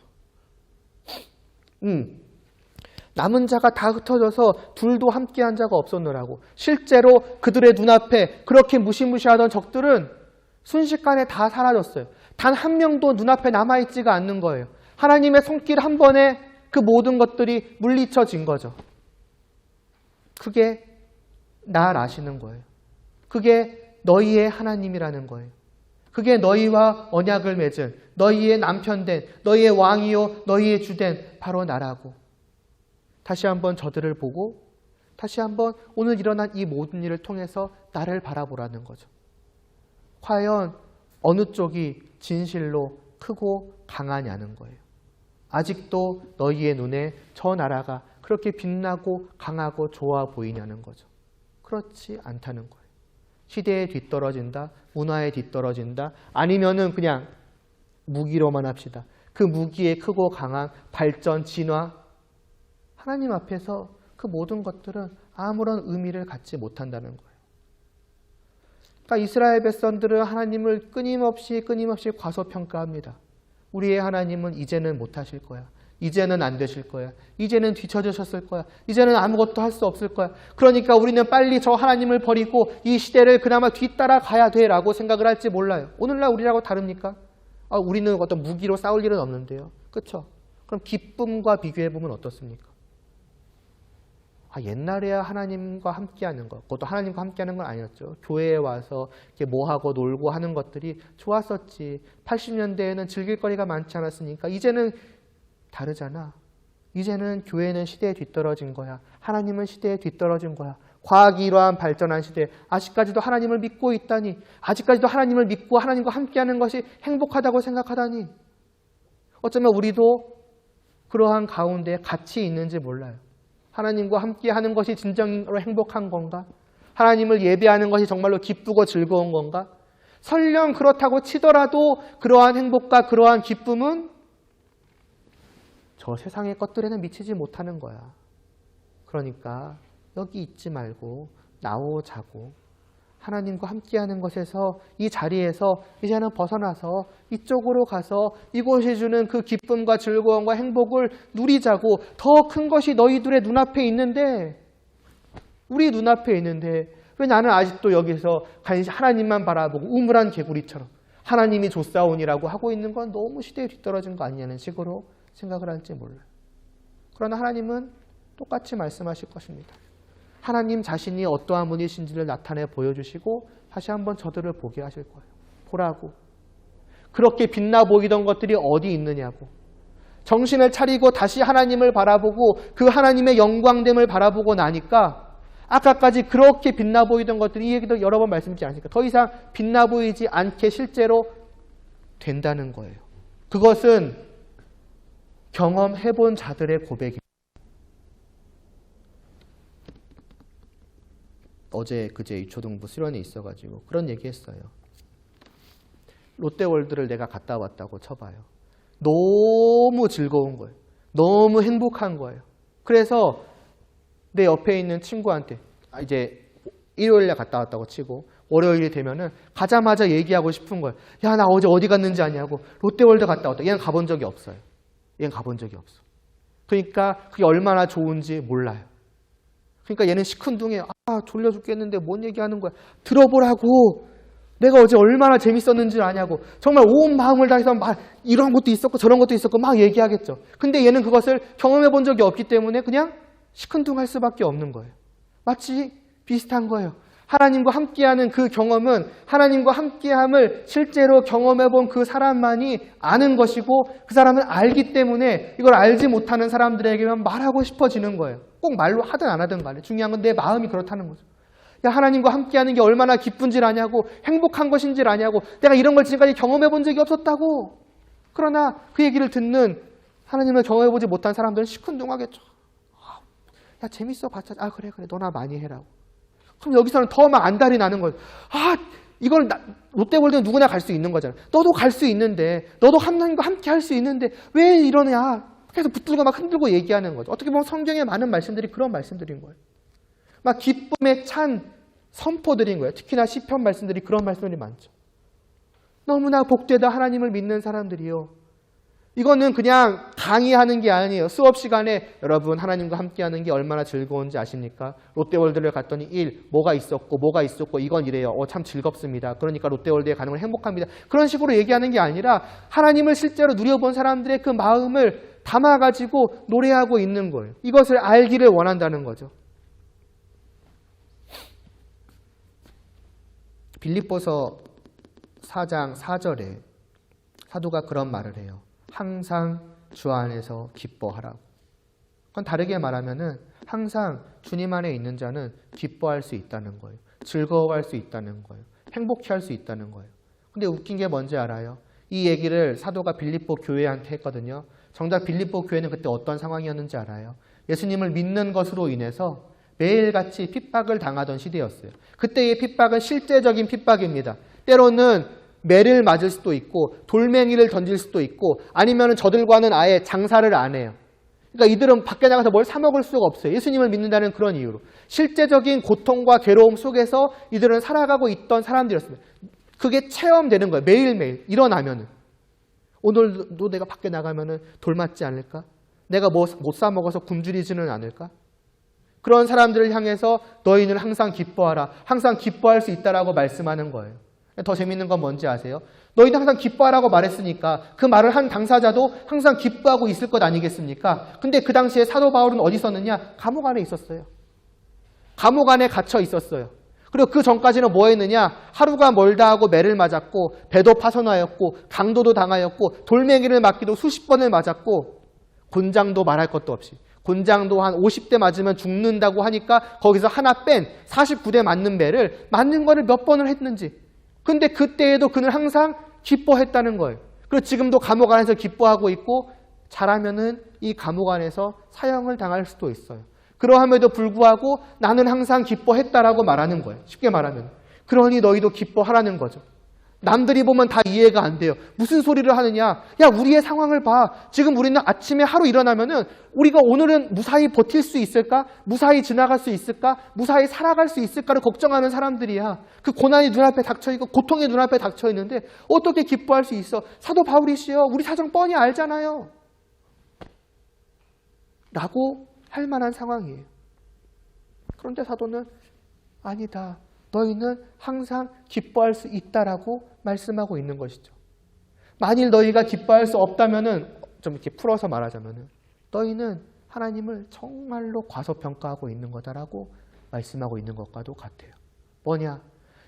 남은 자가 다 흩어져서 둘도 함께한 자가 없었느라고. 실제로 그들의 눈앞에 그렇게 무시무시하던 적들은 순식간에 다 사라졌어요. 단 한 명도 눈앞에 남아있지가 않는 거예요. 하나님의 손길 한 번에 그 모든 것들이 물리쳐진 거죠. 그게 날 아시는 거예요. 그게 너희의 하나님이라는 거예요. 그게 너희와 언약을 맺은 너희의 남편된 너희의 왕이요 너희의 주된 바로 나라고. 다시 한번 저들을 보고 다시 한번 오늘 일어난 이 모든 일을 통해서 나를 바라보라는 거죠. 과연 어느 쪽이 진실로 크고 강하냐는 거예요. 아직도 너희의 눈에 저 나라가 그렇게 빛나고 강하고 좋아 보이냐는 거죠. 그렇지 않다는 거예요. 시대에 뒤떨어진다, 문화에 뒤떨어진다, 아니면은 그냥 무기로만 합시다. 그 무기의 크고 강한 발전, 진화, 하나님 앞에서 그 모든 것들은 아무런 의미를 갖지 못한다는 거예요. 그러니까 이스라엘 백성들은 하나님을 끊임없이 과소평가합니다. 우리의 하나님은 이제는 못하실 거야. 이제는 안 되실 거야. 이제는 뒤처지셨을 거야. 이제는 아무것도 할 수 없을 거야. 그러니까 우리는 빨리 저 하나님을 버리고 이 시대를 그나마 뒤따라가야 돼라고 생각을 할지 몰라요. 오늘날 우리라고 다릅니까? 우리는 어떤 무기로 싸울 일은 없는데요. 그렇죠? 그럼 기쁨과 비교해보면 어떻습니까? 옛날에야 하나님과 함께하는 것, 그것도 하나님과 함께하는 건 아니었죠. 교회에 와서 이렇게 뭐하고 놀고 하는 것들이 좋았었지. 80년대에는 즐길 거리가 많지 않았으니까 이제는 다르잖아. 이제는 교회는 시대에 뒤떨어진 거야. 하나님은 시대에 뒤떨어진 거야. 과학이 이러한 발전한 시대에 아직까지도 하나님을 믿고 있다니, 아직까지도 하나님을 믿고 하나님과 함께하는 것이 행복하다고 생각하다니, 어쩌면 우리도 그러한 가운데 같이 있는지 몰라요. 하나님과 함께하는 것이 진정으로 행복한 건가? 하나님을 예배하는 것이 정말로 기쁘고 즐거운 건가? 설령 그렇다고 치더라도 그러한 행복과 그러한 기쁨은 저 세상의 것들에는 미치지 못하는 거야. 그러니까 여기 있지 말고 나오자고. 하나님과 함께하는 것에서, 이 자리에서 이제는 벗어나서 이쪽으로 가서 이곳이 주는 그 기쁨과 즐거움과 행복을 누리자고. 더 큰 것이 너희들의 눈앞에 있는데, 우리 눈앞에 있는데 왜 나는 아직도 여기서 하나님만 바라보고 우물한 개구리처럼, 하나님이 줬사오니라고 하고 있는 건 너무 시대에 뒤떨어진 거 아니냐는 식으로 생각을 할지 몰라요. 그러나 하나님은 똑같이 말씀하실 것입니다. 하나님 자신이 어떠한 분이신지를 나타내 보여주시고 다시 한번 저들을 보게 하실 거예요. 보라고. 그렇게 빛나 보이던 것들이 어디 있느냐고. 정신을 차리고 다시 하나님을 바라보고 그 하나님의 영광됨을 바라보고 나니까 아까까지 그렇게 빛나 보이던 것들이, 이 얘기도 여러 번 말씀드리지 않습니까? 더 이상 빛나 보이지 않게 실제로 된다는 거예요. 그것은 경험해본 자들의 고백입니다. 어제 그제 유초등부 수련회 있어가지고 그런 얘기했어요. 롯데월드를 내가 갔다 왔다고 쳐봐요. 너무 즐거운 거예요. 너무 행복한 거예요. 그래서 내 옆에 있는 친구한테 이제 일요일에 갔다 왔다고 치고 월요일이 되면은 가자마자 얘기하고 싶은 거예요. 야, 나 어제 어디 갔는지 아냐고. 롯데월드 갔다 왔다. 얘는 가본 적이 없어요. 얘는 가본 적이 없어. 그러니까 그게 얼마나 좋은지 몰라요. 그러니까 얘는 시큰둥해. 아, 졸려 죽겠는데 뭔 얘기하는 거야. 들어보라고. 내가 어제 얼마나 재밌었는지 아냐고. 정말 온 마음을 다해서 막 이런 것도 있었고 저런 것도 있었고 막 얘기하겠죠. 근데 얘는 그것을 경험해 본 적이 없기 때문에 그냥 시큰둥할 수밖에 없는 거예요. 마치 비슷한 거예요. 하나님과 함께하는 그 경험은 하나님과 함께함을 실제로 경험해 본 그 사람만이 아는 것이고 그 사람은 알기 때문에 이걸 알지 못하는 사람들에게만 말하고 싶어지는 거예요. 꼭 말로 하든 안 하든 간에 중요한 건 내 마음이 그렇다는 거죠. 야, 하나님과 함께하는 게 얼마나 기쁜지를 아냐고, 행복한 것인지를 아냐고, 내가 이런 걸 지금까지 경험해 본 적이 없었다고. 그러나 그 얘기를 듣는 하나님을 경험해 보지 못한 사람들은 시큰둥하겠죠. 야, 재밌어 봤자. 아, 그래 너나 많이 해라고. 그럼 여기서는 더 막 안달이 나는 거예요. 아, 이걸 롯데월드는 누구나 갈 수 있는 거잖아. 너도 갈 수 있는데, 너도 하나님과 함께 할 수 있는데 왜 이러냐. 계속 붙들고 막 흔들고 얘기하는 거죠. 어떻게 보면 성경의 많은 말씀들이 그런 말씀들인 거예요. 막 기쁨에 찬 선포드린 거예요. 특히나 시편 말씀들이 그런 말씀들이 많죠. 너무나 복되다 하나님을 믿는 사람들이요. 이거는 그냥 강의하는 게 아니에요. 수업 시간에 여러분 하나님과 함께하는 게 얼마나 즐거운지 아십니까? 롯데월드를 갔더니 뭐가 있었고 이건 이래요. 참 즐겁습니다. 그러니까 롯데월드에 가는 건 행복합니다. 그런 식으로 얘기하는 게 아니라 하나님을 실제로 누려본 사람들의 그 마음을 담아가지고 노래하고 있는 거예요. 이것을 알기를 원한다는 거죠. 빌립보서 4장 4절에 사도가 그런 말을 해요. 항상 주 안에서 기뻐하라고. 그건 다르게 말하면은 항상 주님 안에 있는 자는 기뻐할 수 있다는 거예요. 즐거워할 수 있다는 거예요. 행복해할 수 있다는 거예요. 근데 웃긴 게 뭔지 알아요? 이 얘기를 사도가 빌립보 교회한테 했거든요. 정작 빌립보 교회는 그때 어떤 상황이었는지 알아요? 예수님을 믿는 것으로 인해서 매일같이 핍박을 당하던 시대였어요. 그때의 핍박은 실제적인 핍박입니다. 때로는 매를 맞을 수도 있고 돌멩이를 던질 수도 있고 아니면 저들과는 아예 장사를 안 해요. 그러니까 이들은 밖에 나가서 뭘 사 먹을 수가 없어요. 예수님을 믿는다는 그런 이유로. 실제적인 고통과 괴로움 속에서 이들은 살아가고 있던 사람들이었습니다. 그게 체험되는 거예요. 매일매일 일어나면은. 오늘도 내가 밖에 나가면은 돌 맞지 않을까? 내가 못 사 먹어서 굶주리지는 않을까? 그런 사람들을 향해서 너희는 항상 기뻐하라. 항상 기뻐할 수 있다라고 말씀하는 거예요. 더 재밌는 건 뭔지 아세요? 너희는 항상 기뻐하라고 말했으니까 그 말을 한 당사자도 항상 기뻐하고 있을 것 아니겠습니까? 근데 그 당시에 사도 바울은 어디 있었느냐? 감옥 안에 있었어요. 감옥 안에 갇혀 있었어요. 그리고 그 전까지는 뭐 했느냐? 하루가 멀다 하고 매를 맞았고 배도 파손하였고 강도도 당하였고 돌멩이를 맞기도 수십 번을 맞았고 곤장도 말할 것도 없이 곤장도 한 50대 맞으면 죽는다고 하니까 거기서 하나 뺀 49대 맞는 매를 맞는 거를 몇 번을 했는지. 근데 그때에도 그는 항상 기뻐했다는 거예요. 그리고 지금도 감옥 안에서 기뻐하고 있고 잘하면은 이 감옥 안에서 사형을 당할 수도 있어요. 그러함에도 불구하고 나는 항상 기뻐했다라고 말하는 거예요. 쉽게 말하면. 그러니 너희도 기뻐하라는 거죠. 남들이 보면 다 이해가 안 돼요. 무슨 소리를 하느냐. 야, 우리의 상황을 봐. 지금 우리는 아침에 하루 일어나면은 우리가 오늘은 무사히 버틸 수 있을까? 무사히 지나갈 수 있을까? 무사히 살아갈 수 있을까를 걱정하는 사람들이야. 그 고난이 눈앞에 닥쳐있고 고통이 눈앞에 닥쳐있는데 어떻게 기뻐할 수 있어? 사도 바울이시여, 우리 사정 뻔히 알잖아요. 라고 할 만한 상황이에요. 그런데 사도는 아니다. 너희는 항상 기뻐할 수 있다라고 말씀하고 있는 것이죠. 만일 너희가 기뻐할 수 없다면은 좀 이렇게 풀어서 말하자면은 너희는 하나님을 정말로 과소평가하고 있는 거다라고 말씀하고 있는 것과도 같아요. 뭐냐?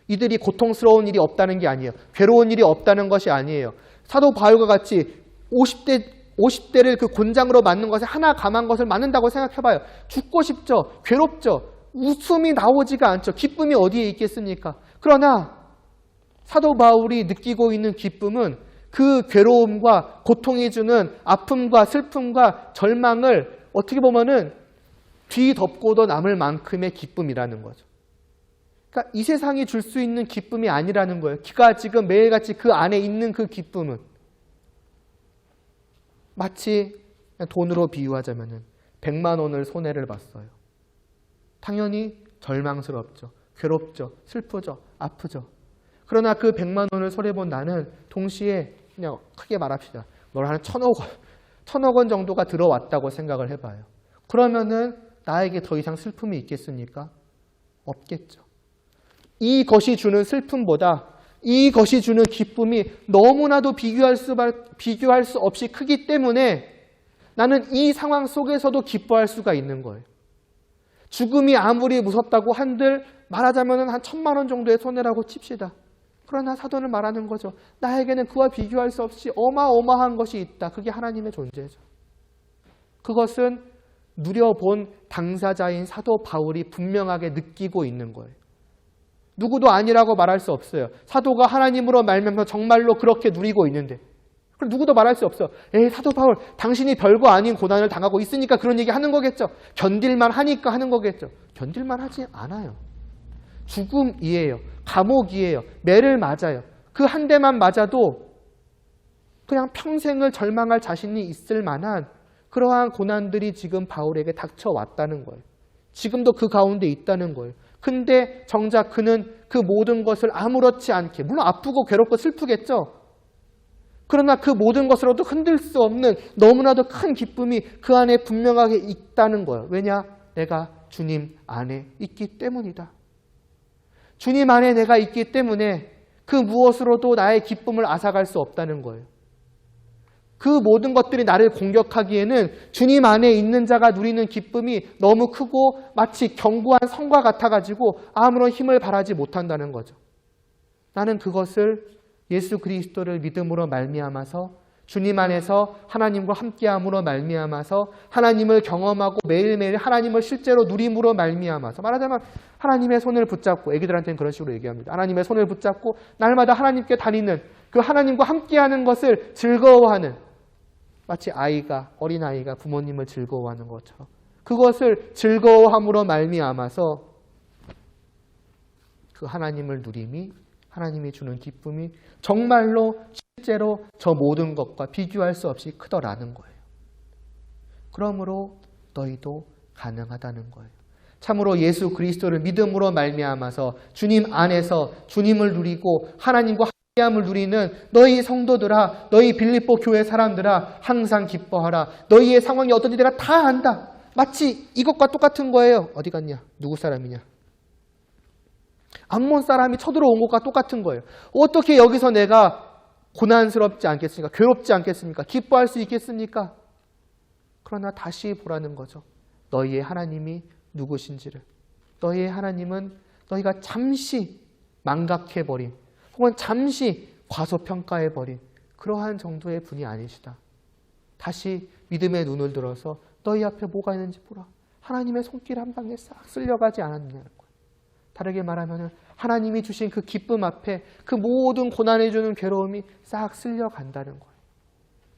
이들이 고통스러운 일이 없다는 게 아니에요. 괴로운 일이 없다는 것이 아니에요. 사도 바울과 같이 50대를 그 곤장으로 맞는 것에 하나 감한 것을 맞는다고 생각해봐요. 죽고 싶죠. 괴롭죠. 웃음이 나오지가 않죠. 기쁨이 어디에 있겠습니까? 그러나 사도 바울이 느끼고 있는 기쁨은 그 괴로움과 고통이 주는 아픔과 슬픔과 절망을 어떻게 보면은 뒤덮고도 남을 만큼의 기쁨이라는 거죠. 그러니까 이 세상이 줄 수 있는 기쁨이 아니라는 거예요. 그가 지금 매일같이 그 안에 있는 그 기쁨은 마치 돈으로 비유하자면은 100만 원을 손해를 봤어요. 당연히 절망스럽죠. 괴롭죠. 슬프죠. 아프죠. 그러나 그 100만 원을 손해본 나는 동시에 그냥 크게 말합시다. 뭘 한 1,000억 원 정도가 들어왔다고 생각을 해봐요. 그러면은 나에게 더 이상 슬픔이 있겠습니까? 없겠죠. 이것이 주는 슬픔보다 이것이 주는 기쁨이 너무나도 비교할 수 없이 크기 때문에 나는 이 상황 속에서도 기뻐할 수가 있는 거예요. 죽음이 아무리 무섭다고 한들 말하자면 한 1,000만 원 정도의 손해라고 칩시다. 그러나 사도는 말하는 거죠. 나에게는 그와 비교할 수 없이 어마어마한 것이 있다. 그게 하나님의 존재죠. 그것은 누려본 당사자인 사도 바울이 분명하게 느끼고 있는 거예요. 누구도 아니라고 말할 수 없어요. 사도가 하나님으로 말미암아 정말로 그렇게 누리고 있는데 누구도 말할 수 없어. 사도 바울 당신이 별거 아닌 고난을 당하고 있으니까 그런 얘기 하는 거겠죠. 견딜만 하니까 하는 거겠죠. 견딜만 하지 않아요. 죽음이에요. 감옥이에요. 매를 맞아요. 그 한 대만 맞아도 그냥 평생을 절망할 자신이 있을 만한 그러한 고난들이 지금 바울에게 닥쳐왔다는 거예요. 지금도 그 가운데 있다는 거예요. 근데 정작 그는 그 모든 것을 아무렇지 않게, 물론 아프고 괴롭고 슬프겠죠. 그러나 그 모든 것으로도 흔들 수 없는 너무나도 큰 기쁨이 그 안에 분명하게 있다는 거예요. 왜냐? 내가 주님 안에 있기 때문이다. 주님 안에 내가 있기 때문에 그 무엇으로도 나의 기쁨을 앗아갈 수 없다는 거예요. 그 모든 것들이 나를 공격하기에는 주님 안에 있는 자가 누리는 기쁨이 너무 크고 마치 견고한 성과 같아가지고 아무런 힘을 발하지 못한다는 거죠. 나는 그것을 예수 그리스도를 믿음으로 말미암아서 주님 안에서 하나님과 함께함으로 말미암아서 하나님을 경험하고 매일매일 하나님을 실제로 누림으로 말미암아서 말하자면 하나님의 손을 붙잡고, 애기들한테는 그런 식으로 얘기합니다. 하나님의 손을 붙잡고 날마다 하나님께 다니는 그 하나님과 함께하는 것을 즐거워하는, 마치 어린아이가 부모님을 즐거워하는 것처럼 그것을 즐거워함으로 말미암아서 그 하나님을 누림이, 하나님이 주는 기쁨이 정말로 실제로 저 모든 것과 비교할 수 없이 크더라는 거예요. 그러므로 너희도 가능하다는 거예요. 참으로 예수 그리스도를 믿음으로 말미암아서 주님 안에서 주님을 누리고 하나님과 함께함을 누리는 너희 성도들아, 너희 빌립보 교회 사람들아, 항상 기뻐하라. 너희의 상황이 어떤지 내가 다 안다. 마치 이것과 똑같은 거예요. 어디 갔냐? 누구 사람이냐? 암몬 사람이 쳐들어온 것과 똑같은 거예요. 어떻게 여기서 내가 고난스럽지 않겠습니까? 괴롭지 않겠습니까? 기뻐할 수 있겠습니까? 그러나 다시 보라는 거죠. 너희의 하나님이 누구신지를. 너희의 하나님은 너희가 잠시 망각해버린 혹은 잠시 과소평가해버린 그러한 정도의 분이 아니시다. 다시 믿음의 눈을 들어서 너희 앞에 뭐가 있는지 보라. 하나님의 손길 한 방에 싹 쓸려가지 않았느냐는 거예요. 다르게 말하면 하나님이 주신 그 기쁨 앞에 그 모든 고난해 주는 괴로움이 싹 쓸려간다는 거예요.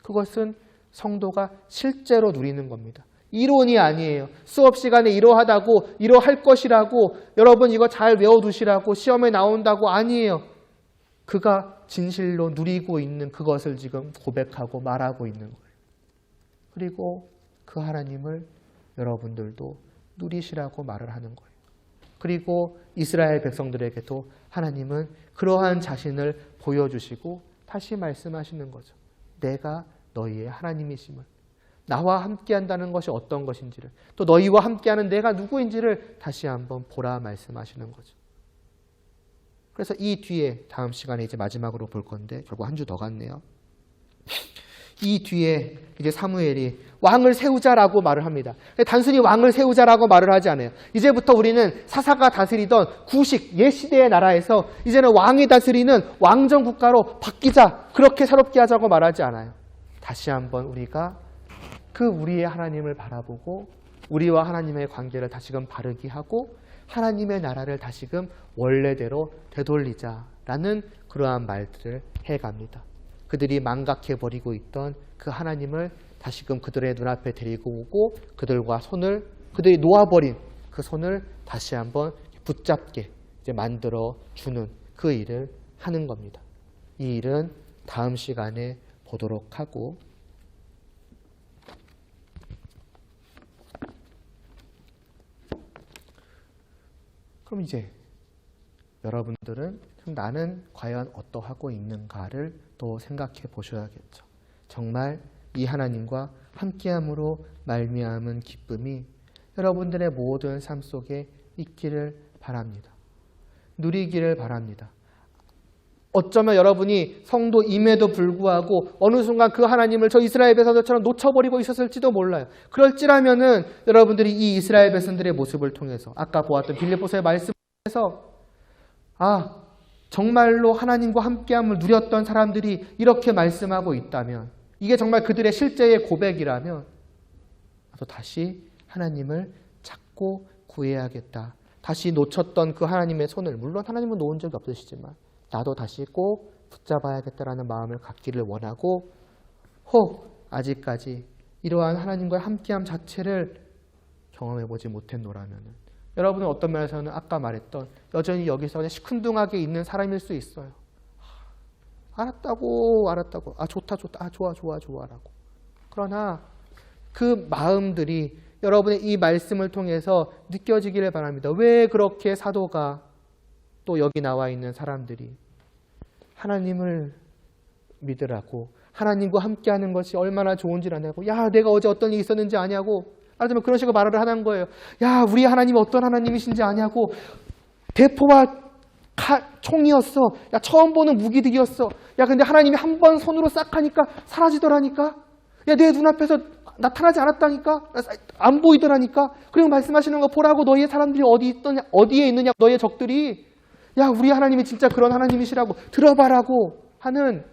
그것은 성도가 실제로 누리는 겁니다. 이론이 아니에요. 수업 시간에 이러하다고, 이러할 것이라고, 여러분 이거 잘 외워두시라고, 시험에 나온다고 아니에요. 그가 진실로 누리고 있는 그것을 지금 고백하고 말하고 있는 거예요. 그리고 그 하나님을 여러분들도 누리시라고 말을 하는 거예요. 그리고 이스라엘 백성들에게도 하나님은 그러한 자신을 보여주시고 다시 말씀하시는 거죠. 내가 너희의 하나님이심을, 나와 함께한다는 것이 어떤 것인지를, 또 너희와 함께하는 내가 누구인지를 다시 한번 보라 말씀하시는 거죠. 그래서 이 뒤에 다음 시간에 이제 마지막으로 볼 건데 결국 한 주 더 갔네요. 이 뒤에 이제 사무엘이 왕을 세우자라고 말을 합니다. 단순히 왕을 세우자라고 말을 하지 않아요. 이제부터 우리는 사사가 다스리던 구식 옛 시대의 나라에서 이제는 왕이 다스리는 왕정 국가로 바뀌자, 그렇게 새롭게 하자고 말하지 않아요. 다시 한번 우리가 그 우리의 하나님을 바라보고 우리와 하나님의 관계를 다시금 바르게 하고 하나님의 나라를 다시금 원래대로 되돌리자라는 그러한 말들을 해갑니다. 그들이 망각해버리고 있던 그 하나님을 다시금 그들의 눈앞에 데리고 오고 그들이 놓아버린 그 손을 다시 한번 붙잡게 이제 만들어 주는 그 일을 하는 겁니다. 이 일은 다음 시간에 보도록 하고, 그럼 이제 여러분들은 나는 과연 어떠하고 있는가를 또 생각해 보셔야겠죠. 정말 이 하나님과 함께함으로 말미암은 기쁨이 여러분들의 모든 삶 속에 있기를 바랍니다. 누리기를 바랍니다. 어쩌면 여러분이 성도임에도 불구하고 어느 순간 그 하나님을 저 이스라엘 백성들처럼 놓쳐버리고 있었을지도 몰라요. 그럴지라면은 여러분들이 이 이스라엘 백성들의 모습을 통해서 아까 보았던 빌립보서의 말씀을 통해서 정말로 하나님과 함께함을 누렸던 사람들이 이렇게 말씀하고 있다면, 이게 정말 그들의 실제의 고백이라면 나도 다시 하나님을 찾고 구해야겠다. 다시 놓쳤던 그 하나님의 손을, 물론 하나님은 놓은 적이 없으시지만 나도 다시 꼭 붙잡아야겠다라는 마음을 갖기를 원하고, 혹 아직까지 이러한 하나님과의 함께함 자체를 경험해보지 못했노라면 여러분은 어떤 면에서는 아까 말했던 여전히 여기서 그냥 시큰둥하게 있는 사람일 수 있어요. 알았다고 좋다 좋아라고. 그러나 그 마음들이 여러분의 이 말씀을 통해서 느껴지기를 바랍니다. 왜 그렇게 사도가 또 여기 나와 있는 사람들이 하나님을 믿으라고, 하나님과 함께하는 것이 얼마나 좋은지를 아냐고, 내가 어제 어떤 일이 있었는지 아냐고, 말하자면 그런 식으로 말을 하는 거예요. 우리 하나님이 어떤 하나님이신지 아냐고, 대포와 총이었어. 처음 보는 무기들이었어. 근데 하나님이 한 번 손으로 싹 하니까 사라지더라니까. 내 눈앞에서 나타나지 않았다니까. 안 보이더라니까. 그리고 말씀하시는 거 보라고, 너희의 사람들이 어디에 있느냐, 너희의 적들이. 우리 하나님이 진짜 그런 하나님이시라고 들어봐라고 하는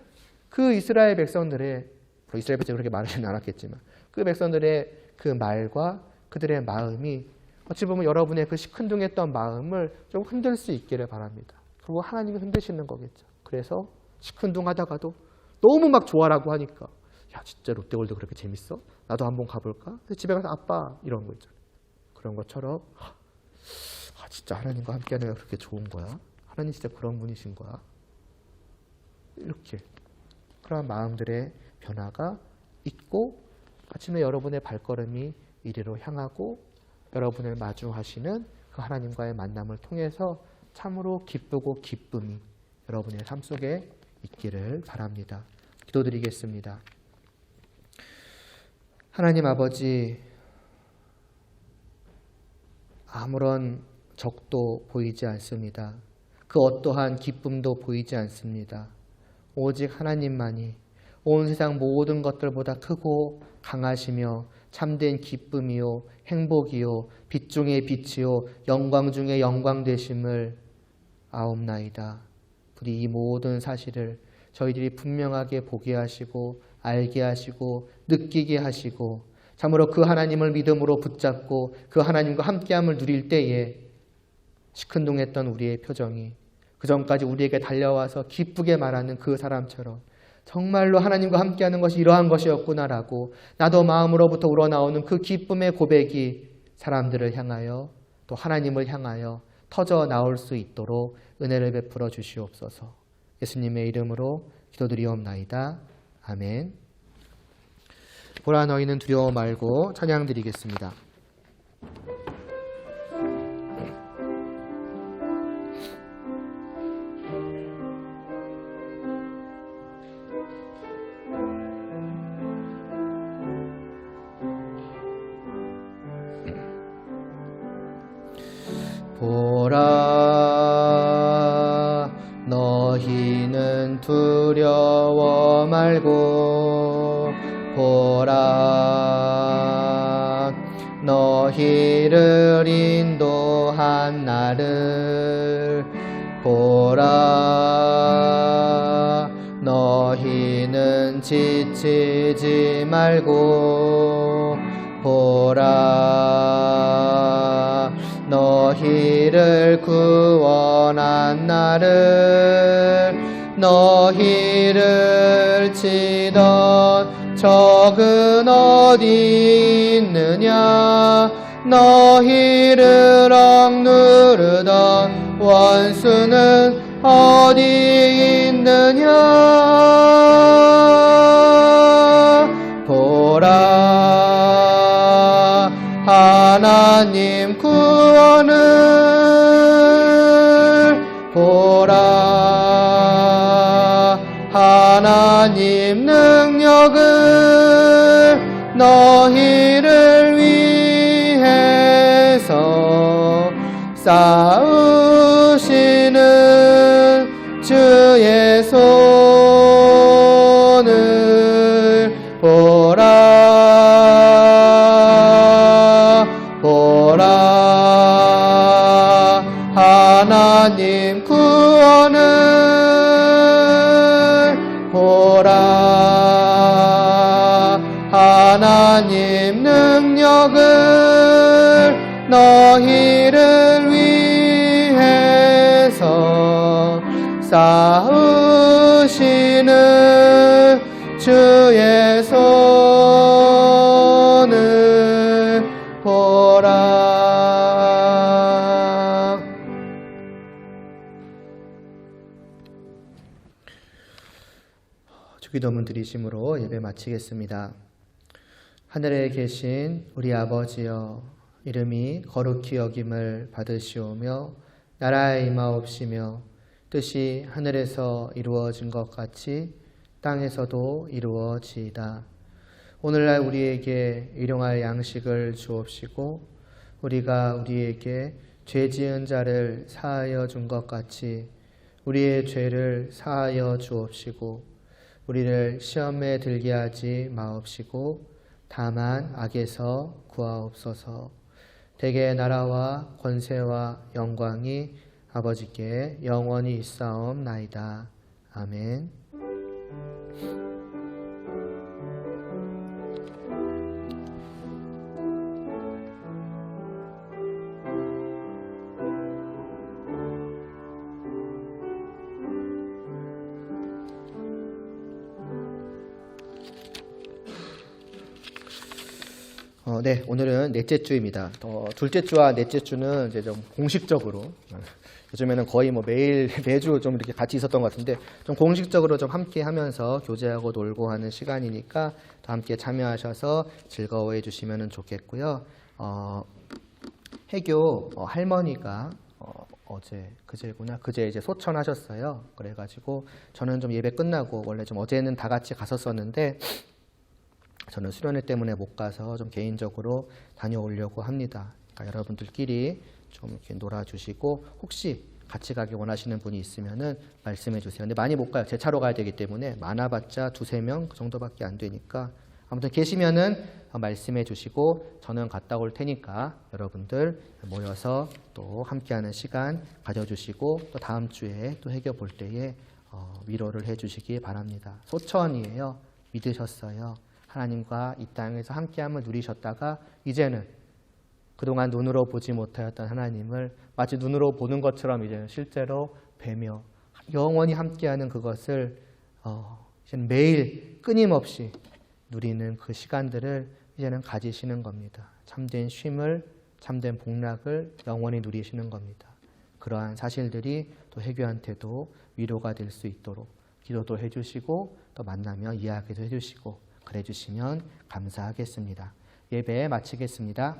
그 이스라엘 백성들이 그렇게 말하지는 않았겠지만 그 백성들의 그 말과 그들의 마음이 어찌 보면 여러분의 그 시큰둥했던 마음을 좀 흔들 수 있기를 바랍니다. 그리고 하나님이 흔드시는 거겠죠. 그래서 시큰둥하다가도 너무 막 좋아라고 하니까 진짜 롯데월드 그렇게 재밌어? 나도 한번 가볼까? 집에 가서 아빠 이런 거 있잖아요. 그런 것처럼 진짜 하나님과 함께하는 게 그렇게 좋은 거야? 하나님 진짜 그런 분이신 거야? 이렇게 그런 마음들의 변화가 있고, 아침에 여러분의 발걸음이 이리로 향하고 여러분을 마주하시는 그 하나님과의 만남을 통해서 참으로 기쁘고 기쁨이 여러분의 삶 속에 있기를 바랍니다. 기도드리겠습니다. 하나님 아버지, 아무런 적도 보이지 않습니다. 그 어떠한 기쁨도 보이지 않습니다. 오직 하나님만이 온 세상 모든 것들보다 크고 강하시며 참된 기쁨이요 행복이요 빛 중에 빛이요 영광 중에 영광 되심을 아옵나이다. 부디 이 모든 사실을 저희들이 분명하게 보게 하시고 알게 하시고 느끼게 하시고, 참으로 그 하나님을 믿음으로 붙잡고 그 하나님과 함께함을 누릴 때에 시큰둥했던 우리의 표정이 그전까지 우리에게 달려와서 기쁘게 말하는 그 사람처럼 정말로 하나님과 함께하는 것이 이러한 것이었구나라고 나도 마음으로부터 우러나오는 그 기쁨의 고백이 사람들을 향하여 또 하나님을 향하여 터져 나올 수 있도록 은혜를 베풀어 주시옵소서. 예수님의 이름으로 기도드리옵나이다. 아멘. 보라 너희는 두려워 말고 찬양 드리겠습니다. 보라 두려워 말고 보라 너희를 인도한 나를 보라 너희는 지치지 말고 보라 너희를 구원한 나를 너희를 치던 적은 어디 있느냐 너희를 억누르던 원수는 어디 있느냐 보라 하나님 구원을 보라 하나님 능력을 너희를 위해서 쌓으시는 주의 손을 보라 보라 하나님 구원을 보라 하나님 능력을 너희를 위해서 쌓으시는 주의 손을 보라. 주기도문 드리심으로 예배 마치겠습니다. 하늘에 계신 우리 아버지여 이름이 거룩히 여김을 받으시오며 나라에 임하옵시며 뜻이 하늘에서 이루어진 것 같이 땅에서도 이루어지이다. 오늘날 우리에게 일용할 양식을 주옵시고 우리가 우리에게 죄 지은 자를 사하여 준 것 같이 우리의 죄를 사하여 주옵시고 우리를 시험에 들게 하지 마옵시고 다만 악에서 구하옵소서. 대개 나라와 권세와 영광이 아버지께 영원히 있사옵나이다. 아멘. 네, 오늘은 넷째 주입니다. 둘째 주와 넷째 주는 이제 좀 공식적으로 요즘에는 거의 매주 좀 이렇게 같이 있었던 것 같은데 좀 공식적으로 좀 함께 하면서 교제하고 놀고 하는 시간이니까 더 함께 참여하셔서 즐거워해 주시면 좋겠고요. 해교 할머니가 그제 이제 소천하셨어요. 그래가지고 저는 좀 예배 끝나고 원래 좀 어제는 다 같이 갔었었는데 저는 수련회 때문에 못 가서 좀 개인적으로 다녀오려고 합니다. 그러니까 여러분들끼리 좀 이렇게 놀아주시고 혹시 같이 가기 원하시는 분이 있으면은 말씀해 주세요. 근데 많이 못 가요. 제 차로 가야 되기 때문에 많아봤자 2-3명 그 정도밖에 안 되니까 아무튼 계시면은 말씀해 주시고 저는 갔다 올 테니까 여러분들 모여서 또 함께하는 시간 가져주시고 또 다음 주에 또 해교 볼 때에 위로를 해주시기 바랍니다. 소천이에요. 믿으셨어요. 하나님과 이 땅에서 함께함을 누리셨다가 이제는 그동안 눈으로 보지 못하였던 하나님을 마치 눈으로 보는 것처럼 이제는 실제로 뵈며 영원히 함께하는 그것을 이제는 매일 끊임없이 누리는 그 시간들을 이제는 가지시는 겁니다. 참된 쉼을, 참된 복락을 영원히 누리시는 겁니다. 그러한 사실들이 또 해교한테도 위로가 될 수 있도록 기도도 해주시고 또 만나며 이야기도 해주시고 그래 주시면 감사하겠습니다. 예배 마치겠습니다.